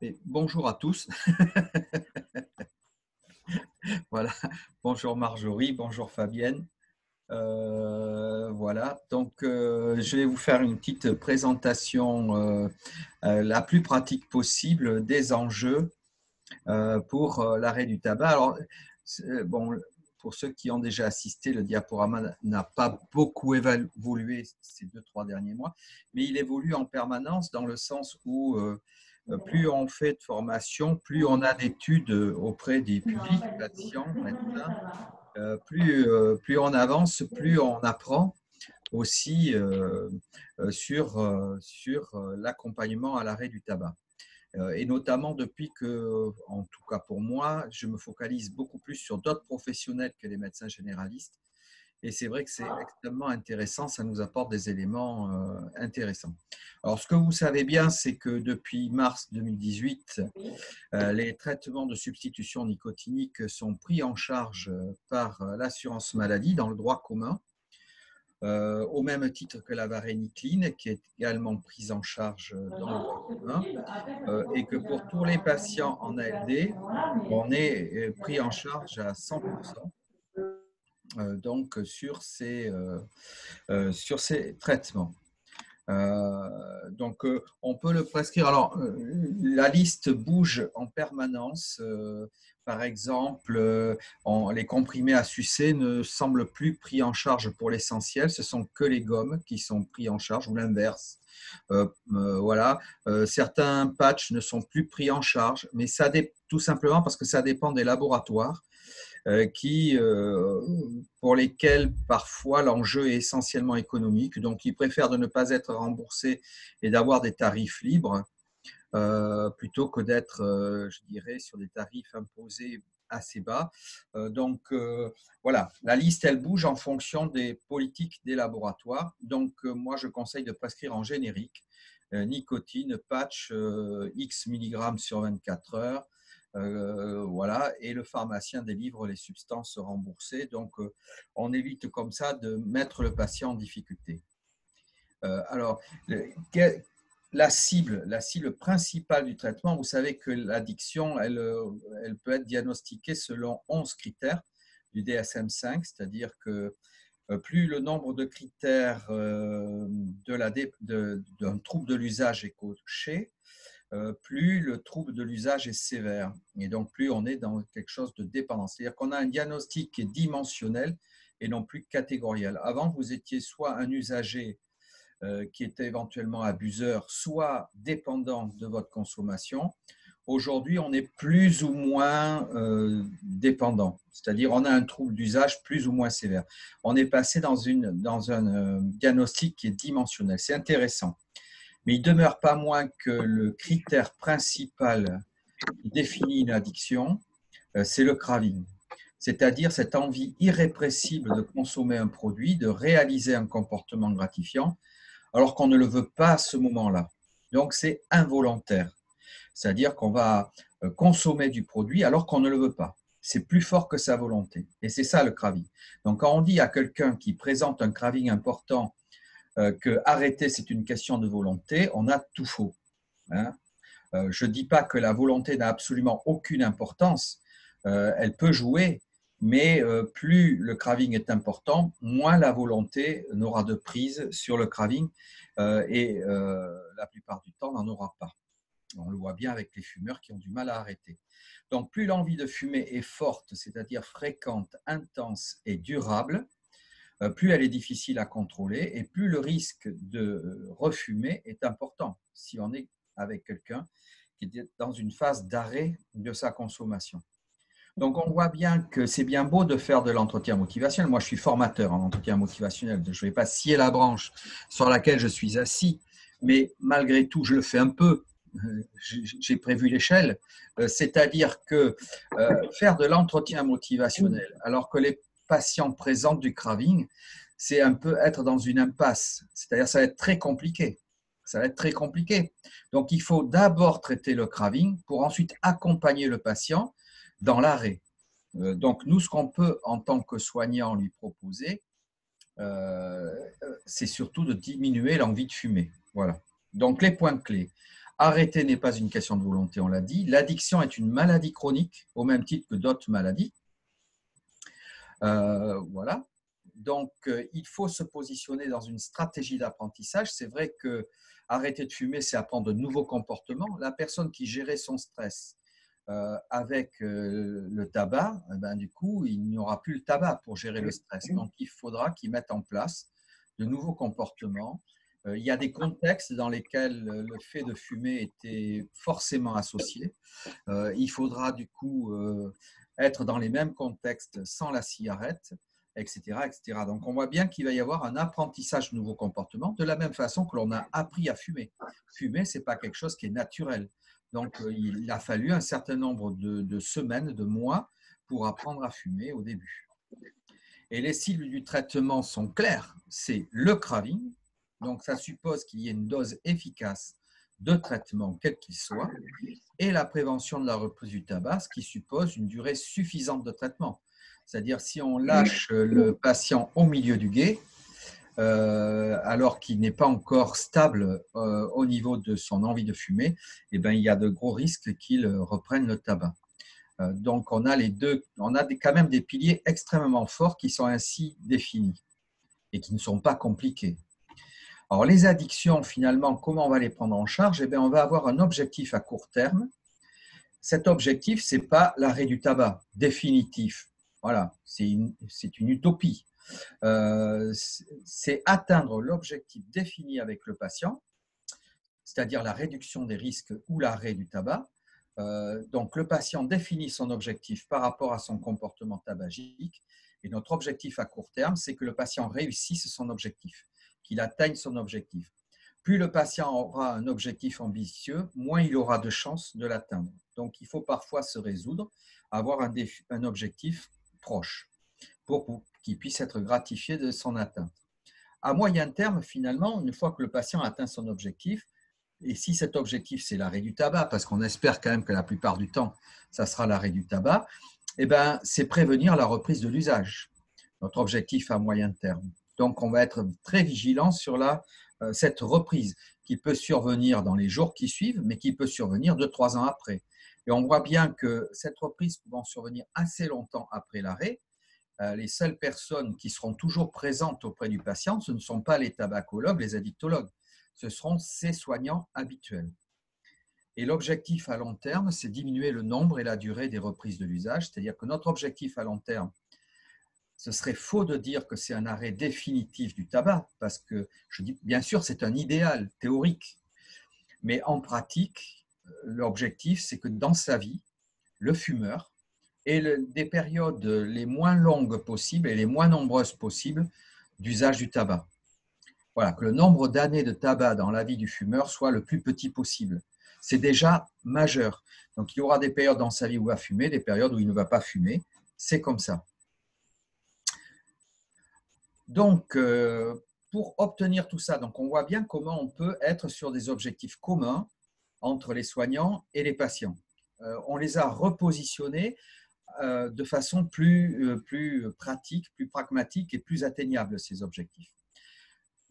Et bonjour à tous. Voilà. Bonjour Marjorie, bonjour Fabienne. Voilà, donc je vais vous faire une petite présentation la plus pratique possible des enjeux pour l'arrêt du tabac. Alors, bon, pour ceux qui ont déjà assisté, le diaporama n'a pas beaucoup évolué ces 2-3 derniers mois, mais il évolue en permanence dans le sens où plus on fait de formation, plus on a d'études auprès des publics, patients, médecins, plus on avance, plus on apprend aussi sur l'accompagnement à l'arrêt du tabac. Et notamment depuis que, en tout cas pour moi, je me focalise beaucoup plus sur d'autres professionnels que les médecins généralistes. Et c'est vrai que c'est extrêmement intéressant, ça nous apporte des éléments intéressants. Alors, ce que vous savez bien, c'est que depuis mars 2018, les traitements de substitution nicotinique sont pris en charge par l'assurance maladie dans le droit commun, au même titre que la varénicline, qui est également prise en charge dans le droit commun, et que pour tous les patients en ALD, on est pris en charge à 100%. Donc sur ces traitements. Donc, on peut le prescrire. Alors, la liste bouge en permanence. Par exemple, les comprimés à sucer ne semblent plus pris en charge pour l'essentiel. Ce sont que les gommes qui sont pris en charge, ou l'inverse. Voilà. Certains patchs ne sont plus pris en charge, mais ça tout simplement parce que ça dépend des laboratoires. Pour lesquels parfois l'enjeu est essentiellement économique. Donc, ils préfèrent de ne pas être remboursés et d'avoir des tarifs libres plutôt que d'être, je dirais, sur des tarifs imposés assez bas. Voilà, la liste, elle bouge en fonction des politiques des laboratoires. Donc, moi, je conseille de prescrire en générique nicotine, patch, X milligrammes sur 24 heures. Voilà, et le pharmacien délivre les substances remboursées. Donc, on évite comme ça de mettre le patient en difficulté. Alors, la cible principale du traitement, vous savez que l'addiction, elle peut être diagnostiquée selon 11 critères du DSM-5, c'est-à-dire que plus le nombre de critères d'un trouble de l'usage est coché, plus le trouble de l'usage est sévère. Et donc, plus on est dans quelque chose de dépendant. C'est-à-dire qu'on a un diagnostic qui est dimensionnel et non plus catégoriel. Avant, vous étiez soit un usager qui était éventuellement abuseur, soit dépendant de votre consommation. Aujourd'hui, on est plus ou moins dépendant, c'est-à-dire on a un trouble d'usage plus ou moins sévère. On est passé dans un diagnostic qui est dimensionnel. C'est intéressant. Mais il ne demeure pas moins que le critère principal qui définit une addiction, c'est le craving, c'est-à-dire cette envie irrépressible de consommer un produit, de réaliser un comportement gratifiant, alors qu'on ne le veut pas à ce moment-là. Donc, c'est involontaire, c'est-à-dire qu'on va consommer du produit alors qu'on ne le veut pas. C'est plus fort que sa volonté. Et c'est ça le craving. Donc, quand on dit à quelqu'un qui présente un craving important que arrêter, c'est une question de volonté, on a tout faux. Hein. Je ne dis pas que la volonté n'a absolument aucune importance. Elle peut jouer, mais plus le craving est important, moins la volonté n'aura de prise sur le craving et la plupart du temps, n'en aura pas. On le voit bien avec les fumeurs qui ont du mal à arrêter. Donc, plus l'envie de fumer est forte, c'est-à-dire fréquente, intense et durable, plus elle est difficile à contrôler et plus le risque de refumer est important si on est avec quelqu'un qui est dans une phase d'arrêt de sa consommation. Donc, on voit bien que c'est bien beau de faire de l'entretien motivationnel. Moi, je suis formateur en entretien motivationnel. Je ne vais pas scier la branche sur laquelle je suis assis, mais malgré tout, je le fais un peu. J'ai prévu l'échelle. C'est-à-dire que faire de l'entretien motivationnel alors que les patients présentent du craving, c'est un peu être dans une impasse. C'est-à-dire ça va être très compliqué. Ça va être très compliqué. Donc, il faut d'abord traiter le craving pour ensuite accompagner le patient dans l'arrêt. Donc, nous, ce qu'on peut, en tant que soignant, lui proposer, c'est surtout de diminuer l'envie de fumer. Voilà. Donc, les points clés. Arrêter n'est pas une question de volonté, on l'a dit. L'addiction est une maladie chronique, au même titre que d'autres maladies. Voilà. Donc, il faut se positionner dans une stratégie d'apprentissage. C'est vrai que arrêter de fumer, c'est apprendre de nouveaux comportements. La personne qui gérait son stress avec le tabac, eh ben, du coup, il n'y aura plus le tabac pour gérer le stress. Donc, il faudra qu'il mette en place de nouveaux comportements. Il y a des contextes dans lesquels le fait de fumer était forcément associé. Il faudra du coup être dans les mêmes contextes sans la cigarette, etc., etc. Donc, on voit bien qu'il va y avoir un apprentissage de nouveaux comportements, de la même façon que l'on a appris à fumer. Fumer, ce n'est pas quelque chose qui est naturel. Donc, il a fallu un certain nombre de semaines, de mois, pour apprendre à fumer au début. Et les cibles du traitement sont claires. C'est le craving. Donc, ça suppose qu'il y ait une dose efficace de traitement, quel qu'il soit, et la prévention de la reprise du tabac, ce qui suppose une durée suffisante de traitement. C'est-à-dire, si on lâche le patient au milieu du gué, alors qu'il n'est pas encore stable au niveau de son envie de fumer, eh bien, il y a de gros risques qu'il reprenne le tabac. Donc, on a quand même des piliers extrêmement forts qui sont ainsi définis et qui ne sont pas compliqués. Alors, les addictions, finalement, comment on va les prendre en charge? Eh bien, on va avoir un objectif à court terme. Cet objectif, ce n'est pas l'arrêt du tabac définitif. Voilà, c'est une utopie. C'est atteindre l'objectif défini avec le patient, c'est-à-dire la réduction des risques ou l'arrêt du tabac. Donc, le patient définit son objectif par rapport à son comportement tabagique. Et notre objectif à court terme, c'est que le patient réussisse son objectif, qu'il atteigne son objectif. Plus le patient aura un objectif ambitieux, moins il aura de chances de l'atteindre. Donc, il faut parfois se résoudre à avoir un objectif proche pour qu'il puisse être gratifié de son atteinte. À moyen terme, finalement, une fois que le patient atteint son objectif, et si cet objectif, c'est l'arrêt du tabac, parce qu'on espère quand même que la plupart du temps, ça sera l'arrêt du tabac, eh ben, c'est prévenir la reprise de l'usage, notre objectif à moyen terme. Donc, on va être très vigilant sur cette reprise qui peut survenir dans les jours qui suivent, mais qui peut survenir 2-3 ans après. Et on voit bien que cette reprise pouvant survenir assez longtemps après l'arrêt, les seules personnes qui seront toujours présentes auprès du patient, ce ne sont pas les tabacologues, les addictologues, ce seront ses soignants habituels. Et l'objectif à long terme, c'est diminuer le nombre et la durée des reprises de l'usage, c'est-à-dire que notre objectif à long terme, ce serait faux de dire que c'est un arrêt définitif du tabac, parce que, je dis, bien sûr, c'est un idéal théorique, mais en pratique, l'objectif, c'est que dans sa vie, le fumeur ait des périodes les moins longues possibles et les moins nombreuses possibles d'usage du tabac. Voilà, que le nombre d'années de tabac dans la vie du fumeur soit le plus petit possible. C'est déjà majeur. Donc, il y aura des périodes dans sa vie où il va fumer, des périodes où il ne va pas fumer. C'est comme ça. Donc, pour obtenir tout ça, donc on voit bien comment on peut être sur des objectifs communs entre les soignants et les patients. On les a repositionnés de façon plus pratique, plus pragmatique et plus atteignable, ces objectifs.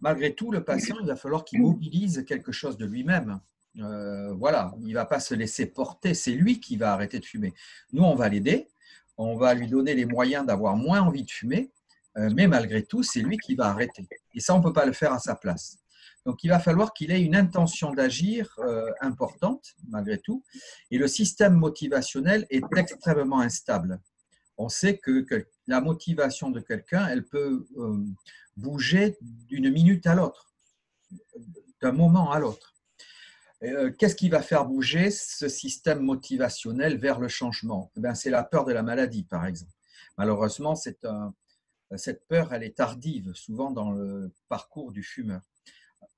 Malgré tout, le patient, il va falloir qu'il mobilise quelque chose de lui-même. Voilà, il ne va pas se laisser porter, c'est lui qui va arrêter de fumer. Nous, on va l'aider, on va lui donner les moyens d'avoir moins envie de fumer, mais malgré tout, c'est lui qui va arrêter. Et ça, on ne peut pas le faire à sa place. Donc, il va falloir qu'il ait une intention d'agir importante, malgré tout. Et le système motivationnel est extrêmement instable. On sait que la motivation de quelqu'un, elle peut bouger d'une minute à l'autre, d'un moment à l'autre. Qu'est-ce qui va faire bouger ce système motivationnel vers le changement? C'est la peur de la maladie, par exemple. Malheureusement, cette peur, elle est tardive, souvent dans le parcours du fumeur.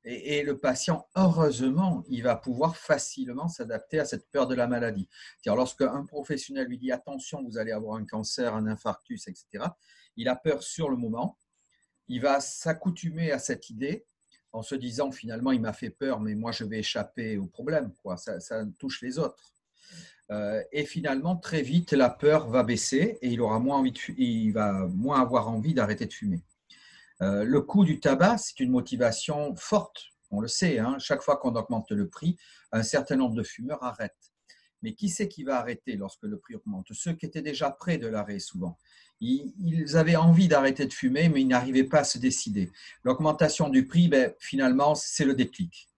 Et le patient, heureusement, il va pouvoir facilement s'adapter à cette peur de la maladie. C'est-à-dire, lorsqu'un professionnel lui dit « attention, vous allez avoir un cancer, un infarctus, etc. », il a peur sur le moment, il va s'accoutumer à cette idée en se disant finalement, il m'a fait peur, mais moi, je vais échapper au problème, quoi. Ça touche les autres. Et finalement, très vite, la peur va baisser et il va moins avoir envie d'arrêter de fumer. Le coût du tabac, c'est une motivation forte On le sait, hein, chaque fois qu'on augmente le prix, un certain nombre de fumeurs arrêtent. Mais qui c'est qui va arrêter lorsque le prix augmente? Ceux qui étaient déjà près de l'arrêt, souvent. Ils avaient envie d'arrêter de fumer, mais ils n'arrivaient pas à se décider. L'augmentation du prix, finalement, c'est le déclic.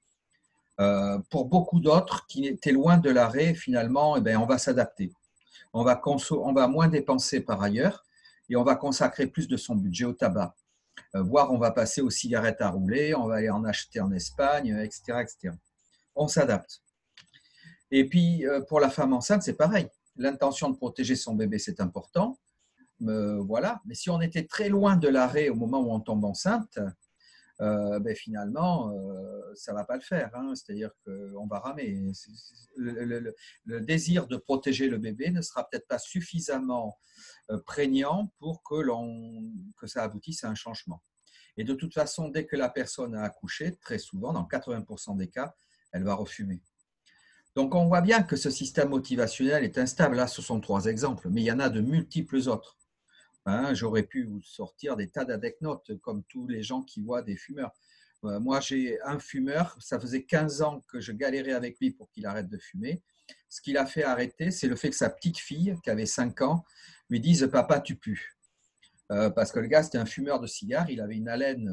Pour beaucoup d'autres qui étaient loin de l'arrêt, finalement, on va s'adapter. On va moins dépenser par ailleurs et on va consacrer plus de son budget au tabac. Voire on va passer aux cigarettes à rouler, on va aller en acheter en Espagne, etc., etc. On s'adapte. Et puis, pour la femme enceinte, c'est pareil. L'intention de protéger son bébé, c'est important. Voilà. Mais si on était très loin de l'arrêt au moment où on tombe enceinte, finalement, ça ne va pas le faire. Hein. C'est-à-dire qu'on va ramer. Le désir de protéger le bébé ne sera peut-être pas suffisamment prégnant pour que ça aboutisse à un changement. Et de toute façon, dès que la personne a accouché, très souvent, dans 80% des cas, elle va refumer. Donc, on voit bien que ce système motivationnel est instable. Là, ce sont 3 exemples, mais il y en a de multiples autres. Hein, j'aurais pu vous sortir des tas d'anecdotes, comme tous les gens qui voient des fumeurs. Moi, j'ai un fumeur, ça faisait 15 ans que je galérais avec lui pour qu'il arrête de fumer. Ce qui l'a fait arrêter, c'est le fait que sa petite fille, qui avait 5 ans, lui dise « Papa, tu pues ». Parce que le gars, c'était un fumeur de cigares, il avait une haleine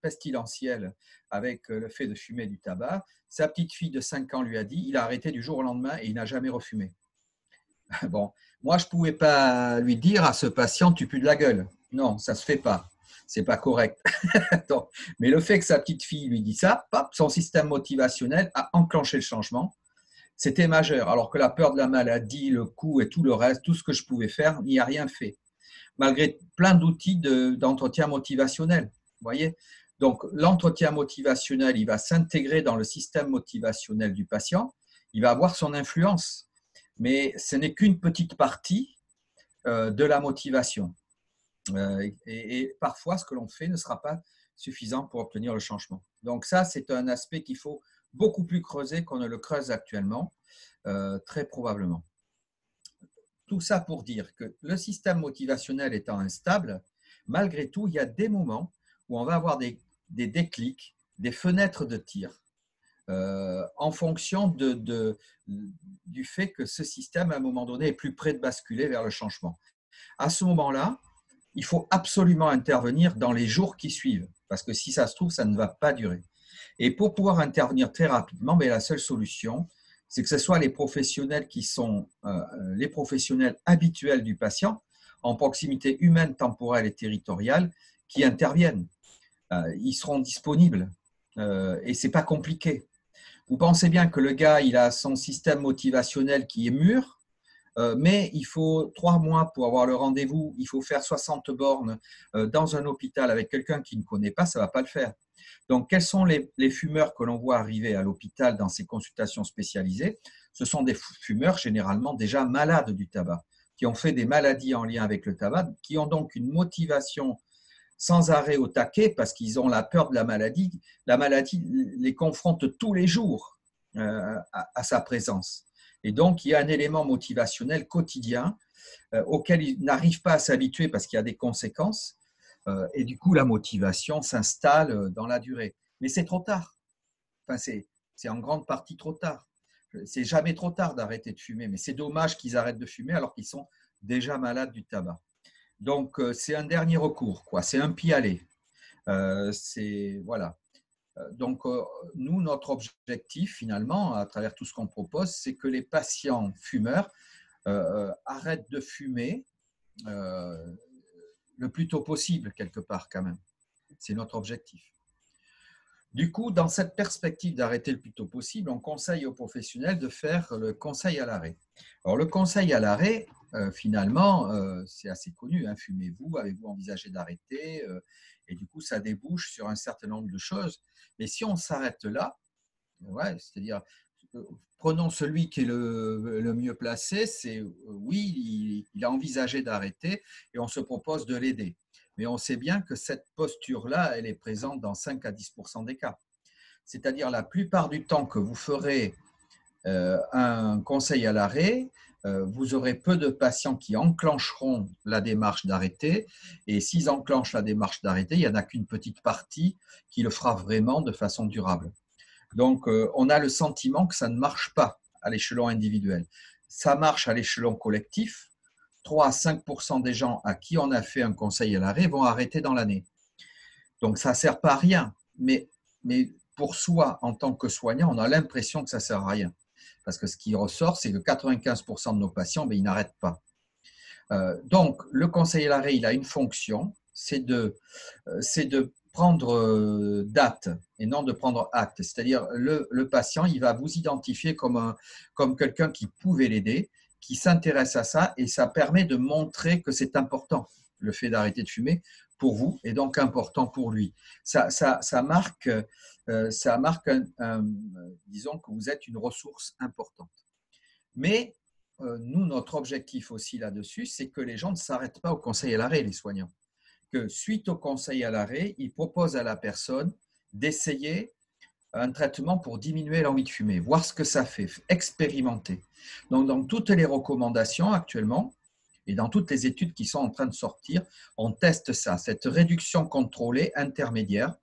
pestilentielle avec le fait de fumer du tabac. Sa petite fille de 5 ans lui a dit, il a arrêté du jour au lendemain et il n'a jamais refumé. Bon, moi, je ne pouvais pas lui dire à ce patient, tu pues de la gueule. Non, ça ne se fait pas. Ce n'est pas correct. Donc, mais le fait que sa petite fille lui dit ça, pop, son système motivationnel a enclenché le changement. C'était majeur. Alors que la peur de la maladie, le coût et tout le reste, tout ce que je pouvais faire, n'y a rien fait. Malgré plein d'outils d'entretien motivationnel. Vous voyez? Donc, l'entretien motivationnel, il va s'intégrer dans le système motivationnel du patient. Il va avoir son influence. Mais ce n'est qu'une petite partie de la motivation. Et parfois, ce que l'on fait ne sera pas suffisant pour obtenir le changement. Donc ça, c'est un aspect qu'il faut beaucoup plus creuser qu'on ne le creuse actuellement, très probablement. Tout ça pour dire que le système motivationnel étant instable, malgré tout, il y a des moments où on va avoir des déclics, des fenêtres de tir, en fonction du fait que ce système, à un moment donné, est plus près de basculer vers le changement. À ce moment-là, il faut absolument intervenir dans les jours qui suivent, parce que si ça se trouve, ça ne va pas durer. Et pour pouvoir intervenir très rapidement, la seule solution, c'est que ce soit les professionnels qui sont les professionnels habituels du patient, en proximité humaine, temporelle et territoriale, qui interviennent. Ils seront disponibles et ce n'est pas compliqué. Vous pensez bien que le gars, il a son système motivationnel qui est mûr, mais il faut 3 mois pour avoir le rendez-vous, il faut faire 60 bornes dans un hôpital avec quelqu'un qui ne connaît pas, ça ne va pas le faire. Donc, quels sont les fumeurs que l'on voit arriver à l'hôpital dans ces consultations spécialisées? Ce sont des fumeurs généralement déjà malades du tabac, qui ont fait des maladies en lien avec le tabac, qui ont donc une motivation sans arrêt au taquet parce qu'ils ont la peur de la maladie. La maladie les confronte tous les jours à sa présence. Et donc, il y a un élément motivationnel quotidien auquel ils n'arrivent pas à s'habituer parce qu'il y a des conséquences. Et du coup, la motivation s'installe dans la durée. Mais c'est trop tard. Enfin, c'est en grande partie trop tard. C'est jamais trop tard d'arrêter de fumer, mais c'est dommage qu'ils arrêtent de fumer alors qu'ils sont déjà malades du tabac. Donc, c'est un dernier recours, quoi. C'est un pis-aller. Voilà. Donc, nous, notre objectif, finalement, à travers tout ce qu'on propose, c'est que les patients fumeurs arrêtent de fumer le plus tôt possible, quelque part, quand même. C'est notre objectif. Du coup, dans cette perspective d'arrêter le plus tôt possible, on conseille aux professionnels de faire le conseil à l'arrêt. Alors, le conseil à l'arrêt, finalement, c'est assez connu. Hein. Fumez-vous? Avez-vous envisagé d'arrêter? Et du coup, ça débouche sur un certain nombre de choses. Mais si on s'arrête là, ouais, c'est-à-dire, prenons celui qui est le mieux placé, c'est oui, il a envisagé d'arrêter et on se propose de l'aider. Mais on sait bien que cette posture-là, elle est présente dans 5 à 10% des cas. C'est-à-dire la plupart du temps que vous ferez un conseil à l'arrêt, vous aurez peu de patients qui enclencheront la démarche d'arrêter. Et s'ils enclenchent la démarche d'arrêter, il n'y en a qu'une petite partie qui le fera vraiment de façon durable. Donc, on a le sentiment que ça ne marche pas à l'échelon individuel. Ça marche à l'échelon collectif. 3 à 5% des gens à qui on a fait un conseil à l'arrêt vont arrêter dans l'année. Donc, ça ne sert pas à rien. Mais pour soi, en tant que soignant, on a l'impression que ça ne sert à rien. Parce que ce qui ressort, c'est que 95% de nos patients, ils n'arrêtent pas. Donc, le conseil à l'arrêt, il a une fonction, c'est de prendre date et non de prendre acte. C'est-à-dire, le patient, il va vous identifier comme quelqu'un qui pouvait l'aider, qui s'intéresse à ça, et ça permet de montrer que c'est important, le fait d'arrêter de fumer, pour vous, et donc important pour lui. Ça marque, disons que vous êtes une ressource importante. Mais nous, notre objectif aussi là-dessus, c'est que les gens ne s'arrêtent pas au conseil à l'arrêt, les soignants. Que suite au conseil à l'arrêt, ils proposent à la personne d'essayer un traitement pour diminuer l'envie de fumer, voir ce que ça fait, expérimenter. Donc, dans toutes les recommandations actuellement, et dans toutes les études qui sont en train de sortir, on teste ça, cette réduction contrôlée intermédiaire,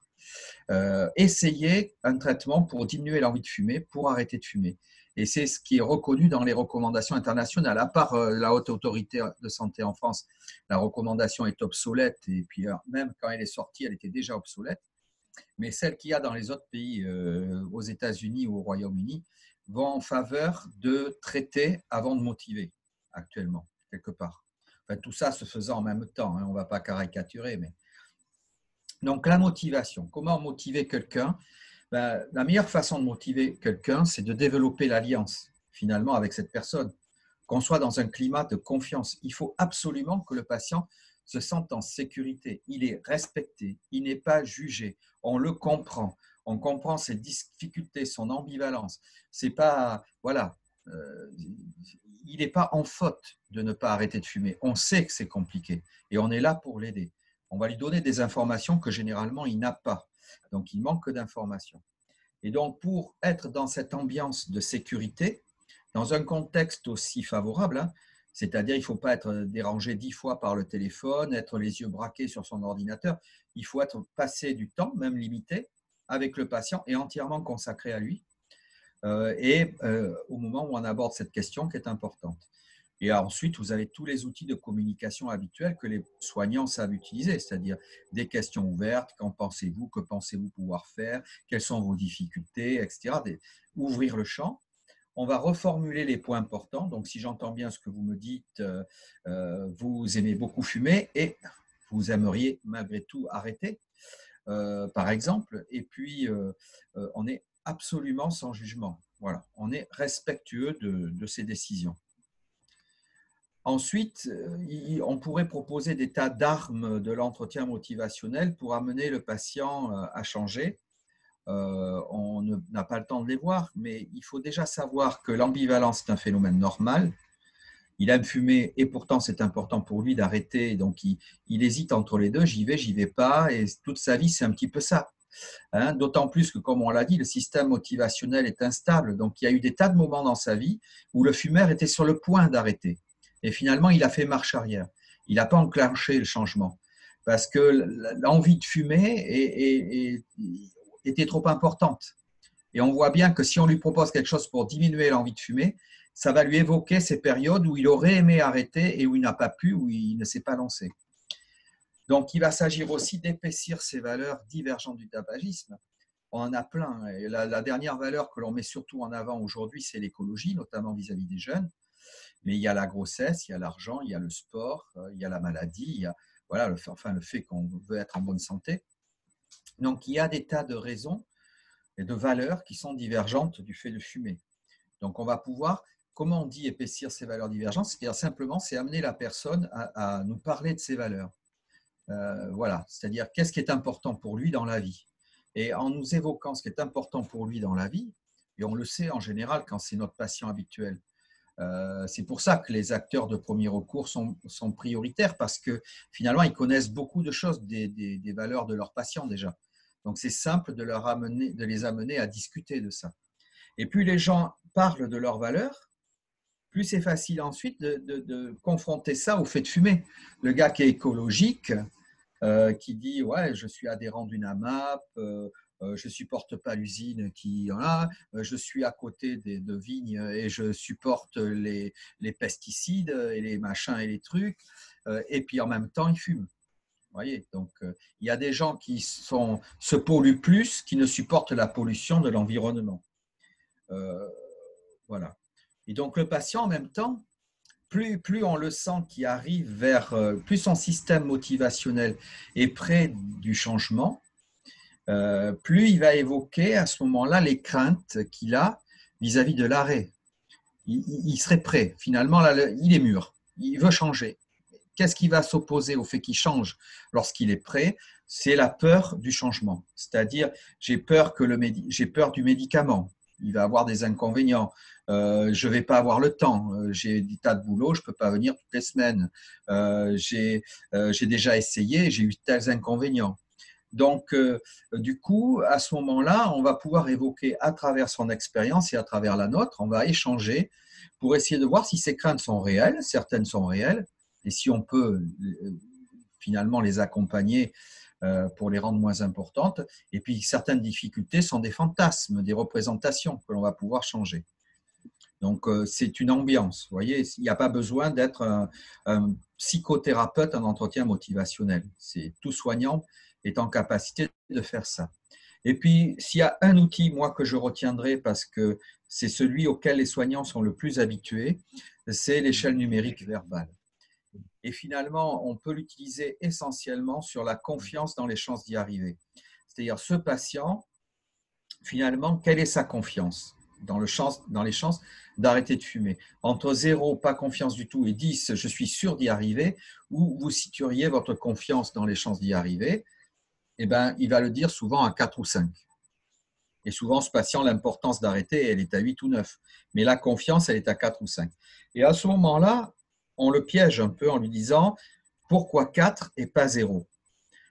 essayer un traitement pour diminuer l'envie de fumer, pour arrêter de fumer. Et c'est ce qui est reconnu dans les recommandations internationales. À part la Haute Autorité de Santé en France, la recommandation est obsolète, et puis même quand elle est sortie, elle était déjà obsolète. Mais celle qu'il y a dans les autres pays, aux États-Unis ou au Royaume-Uni, vont en faveur de traiter avant de motiver, actuellement, quelque part. Enfin, tout ça se faisant en même temps, hein, on ne va pas caricaturer. Mais... Donc, la motivation. Comment motiver quelqu'un? La meilleure façon de motiver quelqu'un, c'est de développer l'alliance, finalement, avec cette personne. Qu'on soit dans un climat de confiance. Il faut absolument que le patient se sente en sécurité. Il est respecté, il n'est pas jugé. On le comprend. On comprend ses difficultés, son ambivalence. C'est pas, voilà, il n'est pas en faute de ne pas arrêter de fumer. On sait que c'est compliqué et on est là pour l'aider. On va lui donner des informations que généralement il n'a pas. Donc, il manque d'informations. Et donc, pour être dans cette ambiance de sécurité, dans un contexte aussi favorable, hein, c'est-à-dire il ne faut pas être dérangé 10 fois par le téléphone, être les yeux braqués sur son ordinateur, il faut être passé du temps, même limité, avec le patient et entièrement consacré à lui, au moment où on aborde cette question qui est importante. Et ensuite, vous avez tous les outils de communication habituels que les soignants savent utiliser, c'est-à-dire des questions ouvertes, qu'en pensez-vous, que pensez-vous pouvoir faire, quelles sont vos difficultés, etc. Ouvrir le champ. On va reformuler les points importants. Donc, si j'entends bien ce que vous me dites, vous aimez beaucoup fumer et vous aimeriez malgré tout arrêter, par exemple. Et puis, on est absolument sans jugement. Voilà, on est respectueux de ces décisions. Ensuite, on pourrait proposer des tas d'armes de l'entretien motivationnel pour amener le patient à changer. On n'a pas le temps de les voir, mais il faut déjà savoir que l'ambivalence est un phénomène normal. Il aime fumer et pourtant c'est important pour lui d'arrêter. Donc il hésite entre les deux, j'y vais pas. Et toute sa vie, c'est un petit peu ça. Hein, d'autant plus que, comme on l'a dit, le système motivationnel est instable. Donc il y a eu des tas de moments dans sa vie où le fumeur était sur le point d'arrêter. Et finalement, il a fait marche arrière. Il n'a pas enclenché le changement. Parce que l'envie de fumer était trop importante. Et on voit bien que si on lui propose quelque chose pour diminuer l'envie de fumer, ça va lui évoquer ces périodes où il aurait aimé arrêter et où il n'a pas pu, où il ne s'est pas lancé. Donc, il va s'agir aussi d'épaissir ces valeurs divergentes du tabagisme. On en a plein. Et la dernière valeur que l'on met surtout en avant aujourd'hui, c'est l'écologie, notamment vis-à-vis des jeunes. Mais il y a la grossesse, il y a l'argent, il y a le sport, il y a la maladie, il y a voilà, le fait qu'on veut être en bonne santé. Donc, il y a des tas de raisons et de valeurs qui sont divergentes du fait de fumer. Donc, on va pouvoir, comment on dit épaissir ces valeurs divergentes? C'est-à-dire simplement, c'est amener la personne à nous parler de ces valeurs. Voilà, c'est-à-dire qu'est-ce qui est important pour lui dans la vie. Et en nous évoquant ce qui est important pour lui dans la vie, et on le sait en général quand c'est notre patient habituel, c'est pour ça que les acteurs de premier recours sont prioritaires, parce que finalement, ils connaissent beaucoup de choses des valeurs de leurs patients déjà. Donc, c'est simple de les amener à discuter de ça. Et plus les gens parlent de leurs valeurs, plus c'est facile ensuite de confronter ça au fait de fumer. Le gars qui est écologique, qui dit « ouais, je suis adhérent d'une AMAP, je ne supporte pas l'usine qui en a, je suis à côté de vignes et je supporte les pesticides et les machins et les trucs, et puis en même temps, il fume. » Vous voyez, donc il y a des gens qui se polluent plus, qui ne supportent la pollution de l'environnement. Voilà. Et donc le patient, en même temps, plus on le sent qui arrive vers, plus son système motivationnel est près du changement, plus il va évoquer à ce moment-là les craintes qu'il a vis-à-vis de l'arrêt. Il serait prêt. Finalement, là, il est mûr. Il veut changer. Qu'est-ce qui va s'opposer au fait qu'il change lorsqu'il est prêt? C'est la peur du changement. C'est-à-dire, j'ai peur du médicament. Il va avoir des inconvénients. Je ne vais pas avoir le temps. J'ai des tas de boulot, je ne peux pas venir toutes les semaines. J'ai déjà essayé, j'ai eu tels inconvénients. Donc, du coup, à ce moment-là, on va pouvoir évoquer à travers son expérience et à travers la nôtre, on va échanger pour essayer de voir si ces craintes sont réelles, certaines sont réelles, et si on peut finalement les accompagner pour les rendre moins importantes. Et puis, certaines difficultés sont des fantasmes, des représentations que l'on va pouvoir changer. Donc, c'est une ambiance. Vous voyez, il n'y a pas besoin d'être un psychothérapeute en entretien motivationnel. C'est tout soignant est en capacité de faire ça. Et puis, s'il y a un outil, moi, que je retiendrai parce que c'est celui auquel les soignants sont le plus habitués, c'est l'échelle numérique verbale. Et finalement, on peut l'utiliser essentiellement sur la confiance dans les chances d'y arriver. C'est-à-dire, ce patient, finalement, quelle est sa confiance dans les chances d'arrêter de fumer? Entre 0, pas confiance du tout, et 10, je suis sûr d'y arriver, où vous situeriez votre confiance dans les chances d'y arriver? Eh bien, il va le dire souvent à 4 ou 5. Et souvent, ce patient, l'importance d'arrêter, elle est à 8 ou 9. Mais la confiance, elle est à 4 ou 5. Et à ce moment-là, on le piège un peu en lui disant « Pourquoi 4 et pas 0 ?»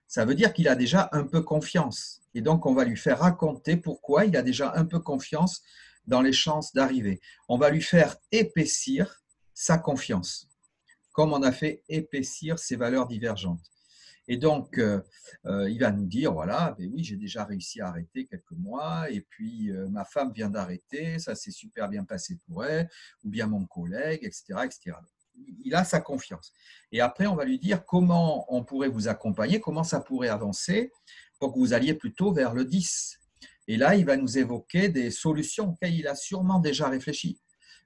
Ça veut dire qu'il a déjà un peu confiance. Et donc, on va lui faire raconter pourquoi il a déjà un peu confiance dans les chances d'arriver. On va lui faire épaissir sa confiance, comme on a fait épaissir ses valeurs divergentes. Et donc, il va nous dire, voilà, ben oui, j'ai déjà réussi à arrêter quelques mois, et puis ma femme vient d'arrêter, ça s'est super bien passé pour elle, ou bien mon collègue, etc., etc. Il a sa confiance. Et après, on va lui dire comment on pourrait vous accompagner, comment ça pourrait avancer pour que vous alliez plutôt vers le 10. Et là, il va nous évoquer des solutions auxquelles il a sûrement déjà réfléchi.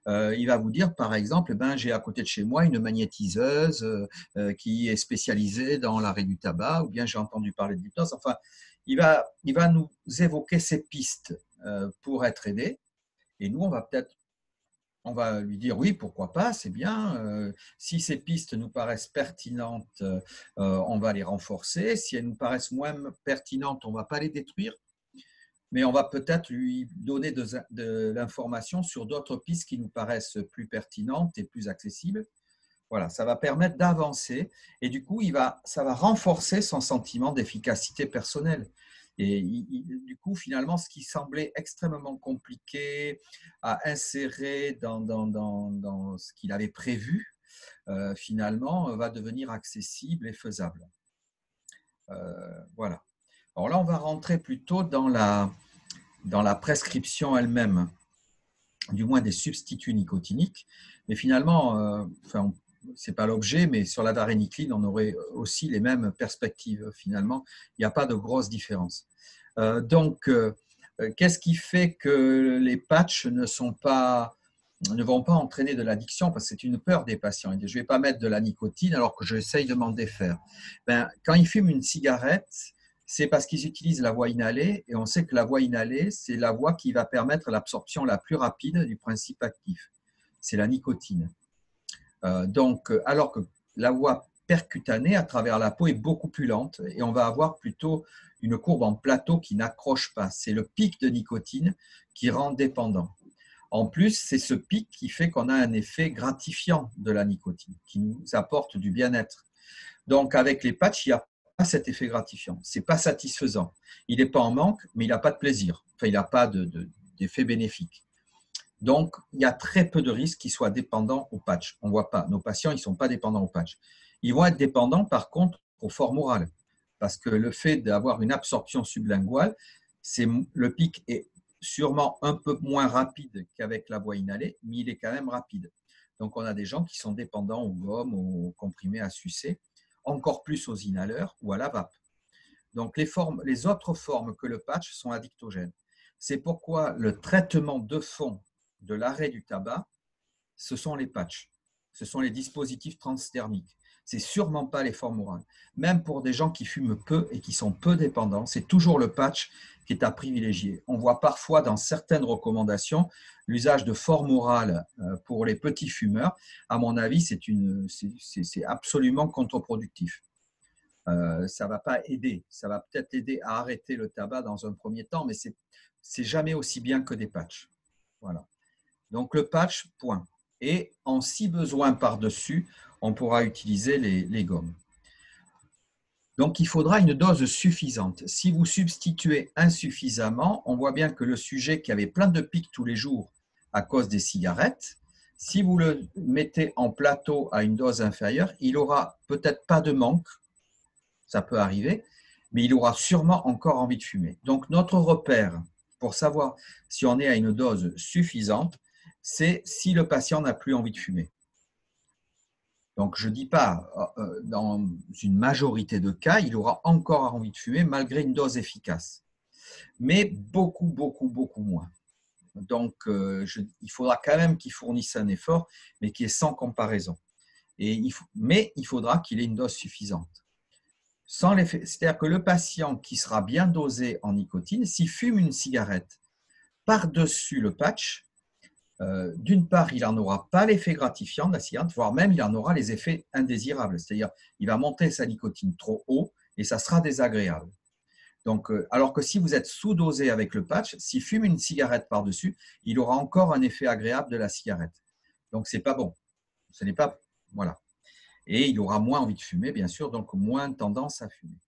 Il va vous dire, par exemple, ben, j'ai à côté de chez moi une magnétiseuse qui est spécialisée dans l'arrêt du tabac, ou bien j'ai entendu parler de l'hypnose. Enfin, il va nous évoquer ces pistes pour être aidé. Et nous, on va lui dire, oui, pourquoi pas, c'est bien. Si ces pistes nous paraissent pertinentes, on va les renforcer. Si elles nous paraissent moins pertinentes, on ne va pas les détruire. Mais on va peut-être lui donner de l'information sur d'autres pistes qui nous paraissent plus pertinentes et plus accessibles. Voilà, ça va permettre d'avancer et du coup, ça va renforcer son sentiment d'efficacité personnelle. Et du coup, finalement, ce qui semblait extrêmement compliqué à insérer dans ce qu'il avait prévu, finalement, va devenir accessible et faisable. Voilà. Alors là, on va rentrer plutôt dans la prescription elle-même, du moins des substituts nicotiniques. Mais finalement, ce n'est pas l'objet, mais sur la varénicline, on aurait aussi les mêmes perspectives. Finalement, il n'y a pas de grosse différence. Donc, qu'est-ce qui fait que les patchs ne vont pas entraîner de l'addiction? Parce que c'est une peur des patients. Je ne vais pas mettre de la nicotine alors que j'essaye de m'en défaire. Quand ils fument une cigarette, c'est parce qu'ils utilisent la voie inhalée, et on sait que la voie inhalée, c'est la voie qui va permettre l'absorption la plus rapide du principe actif. C'est la nicotine. Donc, alors que la voie percutanée à travers la peau est beaucoup plus lente, et on va avoir plutôt une courbe en plateau qui n'accroche pas. C'est le pic de nicotine qui rend dépendant. En plus, c'est ce pic qui fait qu'on a un effet gratifiant de la nicotine, qui nous apporte du bien-être. Donc, avec les patchs, il n'y a pas cet effet gratifiant. Ce n'est pas satisfaisant. Il n'est pas en manque, mais il n'a pas de plaisir. Enfin, il n'a pas d'effet bénéfique. Donc, il y a très peu de risques qu'ils soient dépendants au patch. On ne voit pas. Nos patients, ils ne sont pas dépendants au patch. Ils vont être dépendants, par contre, au forme orale. Parce que le fait d'avoir une absorption sublinguale, le pic est sûrement un peu moins rapide qu'avec la voie inhalée, mais il est quand même rapide. Donc, on a des gens qui sont dépendants aux gommes, aux comprimés à sucer, encore plus aux inhaleurs ou à la vape. Donc, les autres formes que le patch sont addictogènes. C'est pourquoi le traitement de fond de l'arrêt du tabac, ce sont les patchs. Ce sont les dispositifs transdermiques. Ce n'est sûrement pas les formes orales. Même pour des gens qui fument peu et qui sont peu dépendants, c'est toujours le patch qui est à privilégier. On voit parfois dans certaines recommandations l'usage de formes orales pour les petits fumeurs. À mon avis, c'est absolument contre-productif. Ça ne va pas aider. Ça va peut-être aider à arrêter le tabac dans un premier temps, mais c'est jamais aussi bien que des patchs. Voilà. Donc le patch, point. Et en si besoin par-dessus, on pourra utiliser les gommes. Donc il faudra une dose suffisante. Si vous substituez insuffisamment, on voit bien que le sujet qui avait plein de pics tous les jours à cause des cigarettes, si vous le mettez en plateau à une dose inférieure, il aura peut-être pas de manque, ça peut arriver, mais il aura sûrement encore envie de fumer. Donc notre repère pour savoir si on est à une dose suffisante, c'est si le patient n'a plus envie de fumer. Donc, je ne dis pas, dans une majorité de cas, il aura encore envie de fumer malgré une dose efficace. Mais beaucoup, beaucoup, beaucoup moins. Donc, il faudra quand même qu'il fournisse un effort, mais qui est sans comparaison. Mais il faudra qu'il ait une dose suffisante. C'est-à-dire que le patient qui sera bien dosé en nicotine, s'il fume une cigarette par-dessus le patch, d'une part, il n'en aura pas l'effet gratifiant de la cigarette, voire même il en aura les effets indésirables. C'est-à-dire il va monter sa nicotine trop haut et ça sera désagréable. Donc, alors que si vous êtes sous-dosé avec le patch, s'il fume une cigarette par-dessus, il aura encore un effet agréable de la cigarette. Donc, ce n'est pas bon. Ce n'est pas… Voilà. Et il aura moins envie de fumer, bien sûr, donc moins tendance à fumer.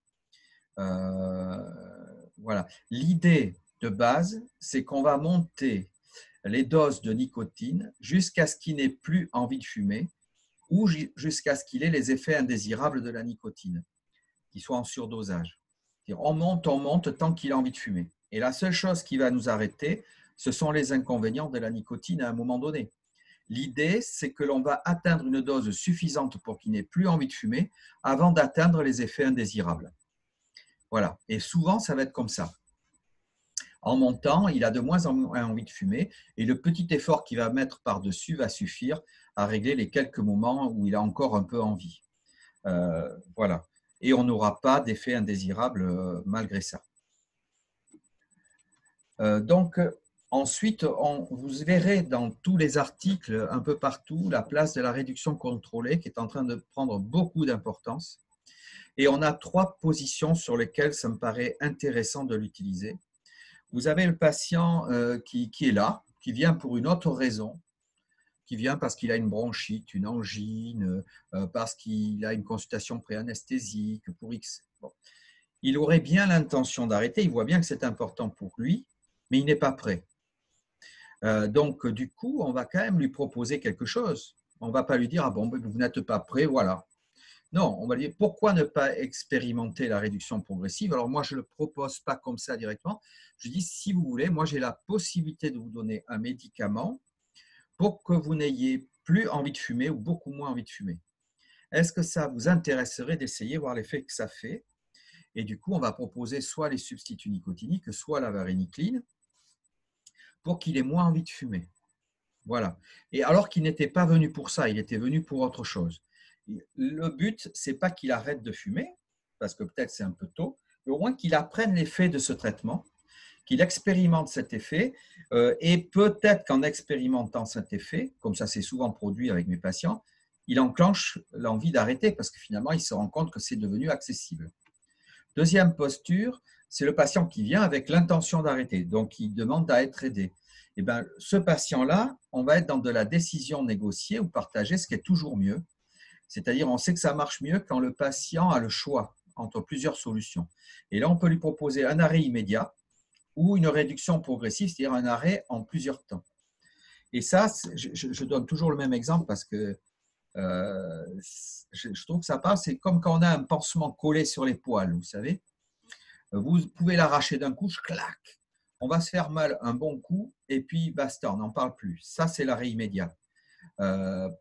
Voilà. L'idée de base, c'est qu'on va monter les doses de nicotine jusqu'à ce qu'il n'ait plus envie de fumer ou jusqu'à ce qu'il ait les effets indésirables de la nicotine, qui soit en surdosage. On monte tant qu'il a envie de fumer. Et la seule chose qui va nous arrêter, ce sont les inconvénients de la nicotine à un moment donné. L'idée, c'est que l'on va atteindre une dose suffisante pour qu'il n'ait plus envie de fumer avant d'atteindre les effets indésirables. Voilà. Et souvent, ça va être comme ça. En montant, il a de moins en moins envie de fumer et le petit effort qu'il va mettre par-dessus va suffire à régler les quelques moments où il a encore un peu envie. Voilà. Et on n'aura pas d'effet indésirable malgré ça. Donc, ensuite, vous verrez dans tous les articles, un peu partout, la place de la réduction contrôlée qui est en train de prendre beaucoup d'importance. Et on a 3 positions sur lesquelles ça me paraît intéressant de l'utiliser. Vous avez le patient qui est là, qui vient pour une autre raison, qui vient parce qu'il a une bronchite, une angine, parce qu'il a une consultation pré-anesthésique, pour X. Bon. Il aurait bien l'intention d'arrêter, il voit bien que c'est important pour lui, mais il n'est pas prêt. Donc, du coup, on va quand même lui proposer quelque chose. On ne va pas lui dire « Ah bon, vous n'êtes pas prêt, voilà ». Non, on va lui dire pourquoi ne pas expérimenter la réduction progressive. Alors moi, je ne le propose pas comme ça directement. Je dis, si vous voulez, moi j'ai la possibilité de vous donner un médicament pour que vous n'ayez plus envie de fumer ou beaucoup moins envie de fumer. Est-ce que ça vous intéresserait d'essayer, voir l'effet que ça fait? Et du coup, on va proposer soit les substituts nicotiniques, soit la varénicline pour qu'il ait moins envie de fumer. Voilà. Et alors qu'il n'était pas venu pour ça, il était venu pour autre chose. Le but, ce n'est pas qu'il arrête de fumer, parce que peut-être c'est un peu tôt, mais au moins qu'il apprenne l'effet de ce traitement, qu'il expérimente cet effet, et peut-être qu'en expérimentant cet effet, comme ça c'est souvent produit avec mes patients, il enclenche l'envie d'arrêter, parce que finalement, il se rend compte que c'est devenu accessible. Deuxième posture, c'est le patient qui vient avec l'intention d'arrêter, donc il demande à être aidé. Et bien, ce patient-là, on va être dans de la décision négociée ou partagée, ce qui est toujours mieux. C'est-à-dire, on sait que ça marche mieux quand le patient a le choix entre plusieurs solutions. Et là, on peut lui proposer un arrêt immédiat ou une réduction progressive, c'est-à-dire un arrêt en plusieurs temps. Et ça, je donne toujours le même exemple parce que je trouve que ça passe. C'est comme quand on a un pansement collé sur les poils, vous savez. Vous pouvez l'arracher d'un coup, clac. On va se faire mal un bon coup et puis basta, on n'en parle plus. Ça, c'est l'arrêt immédiat.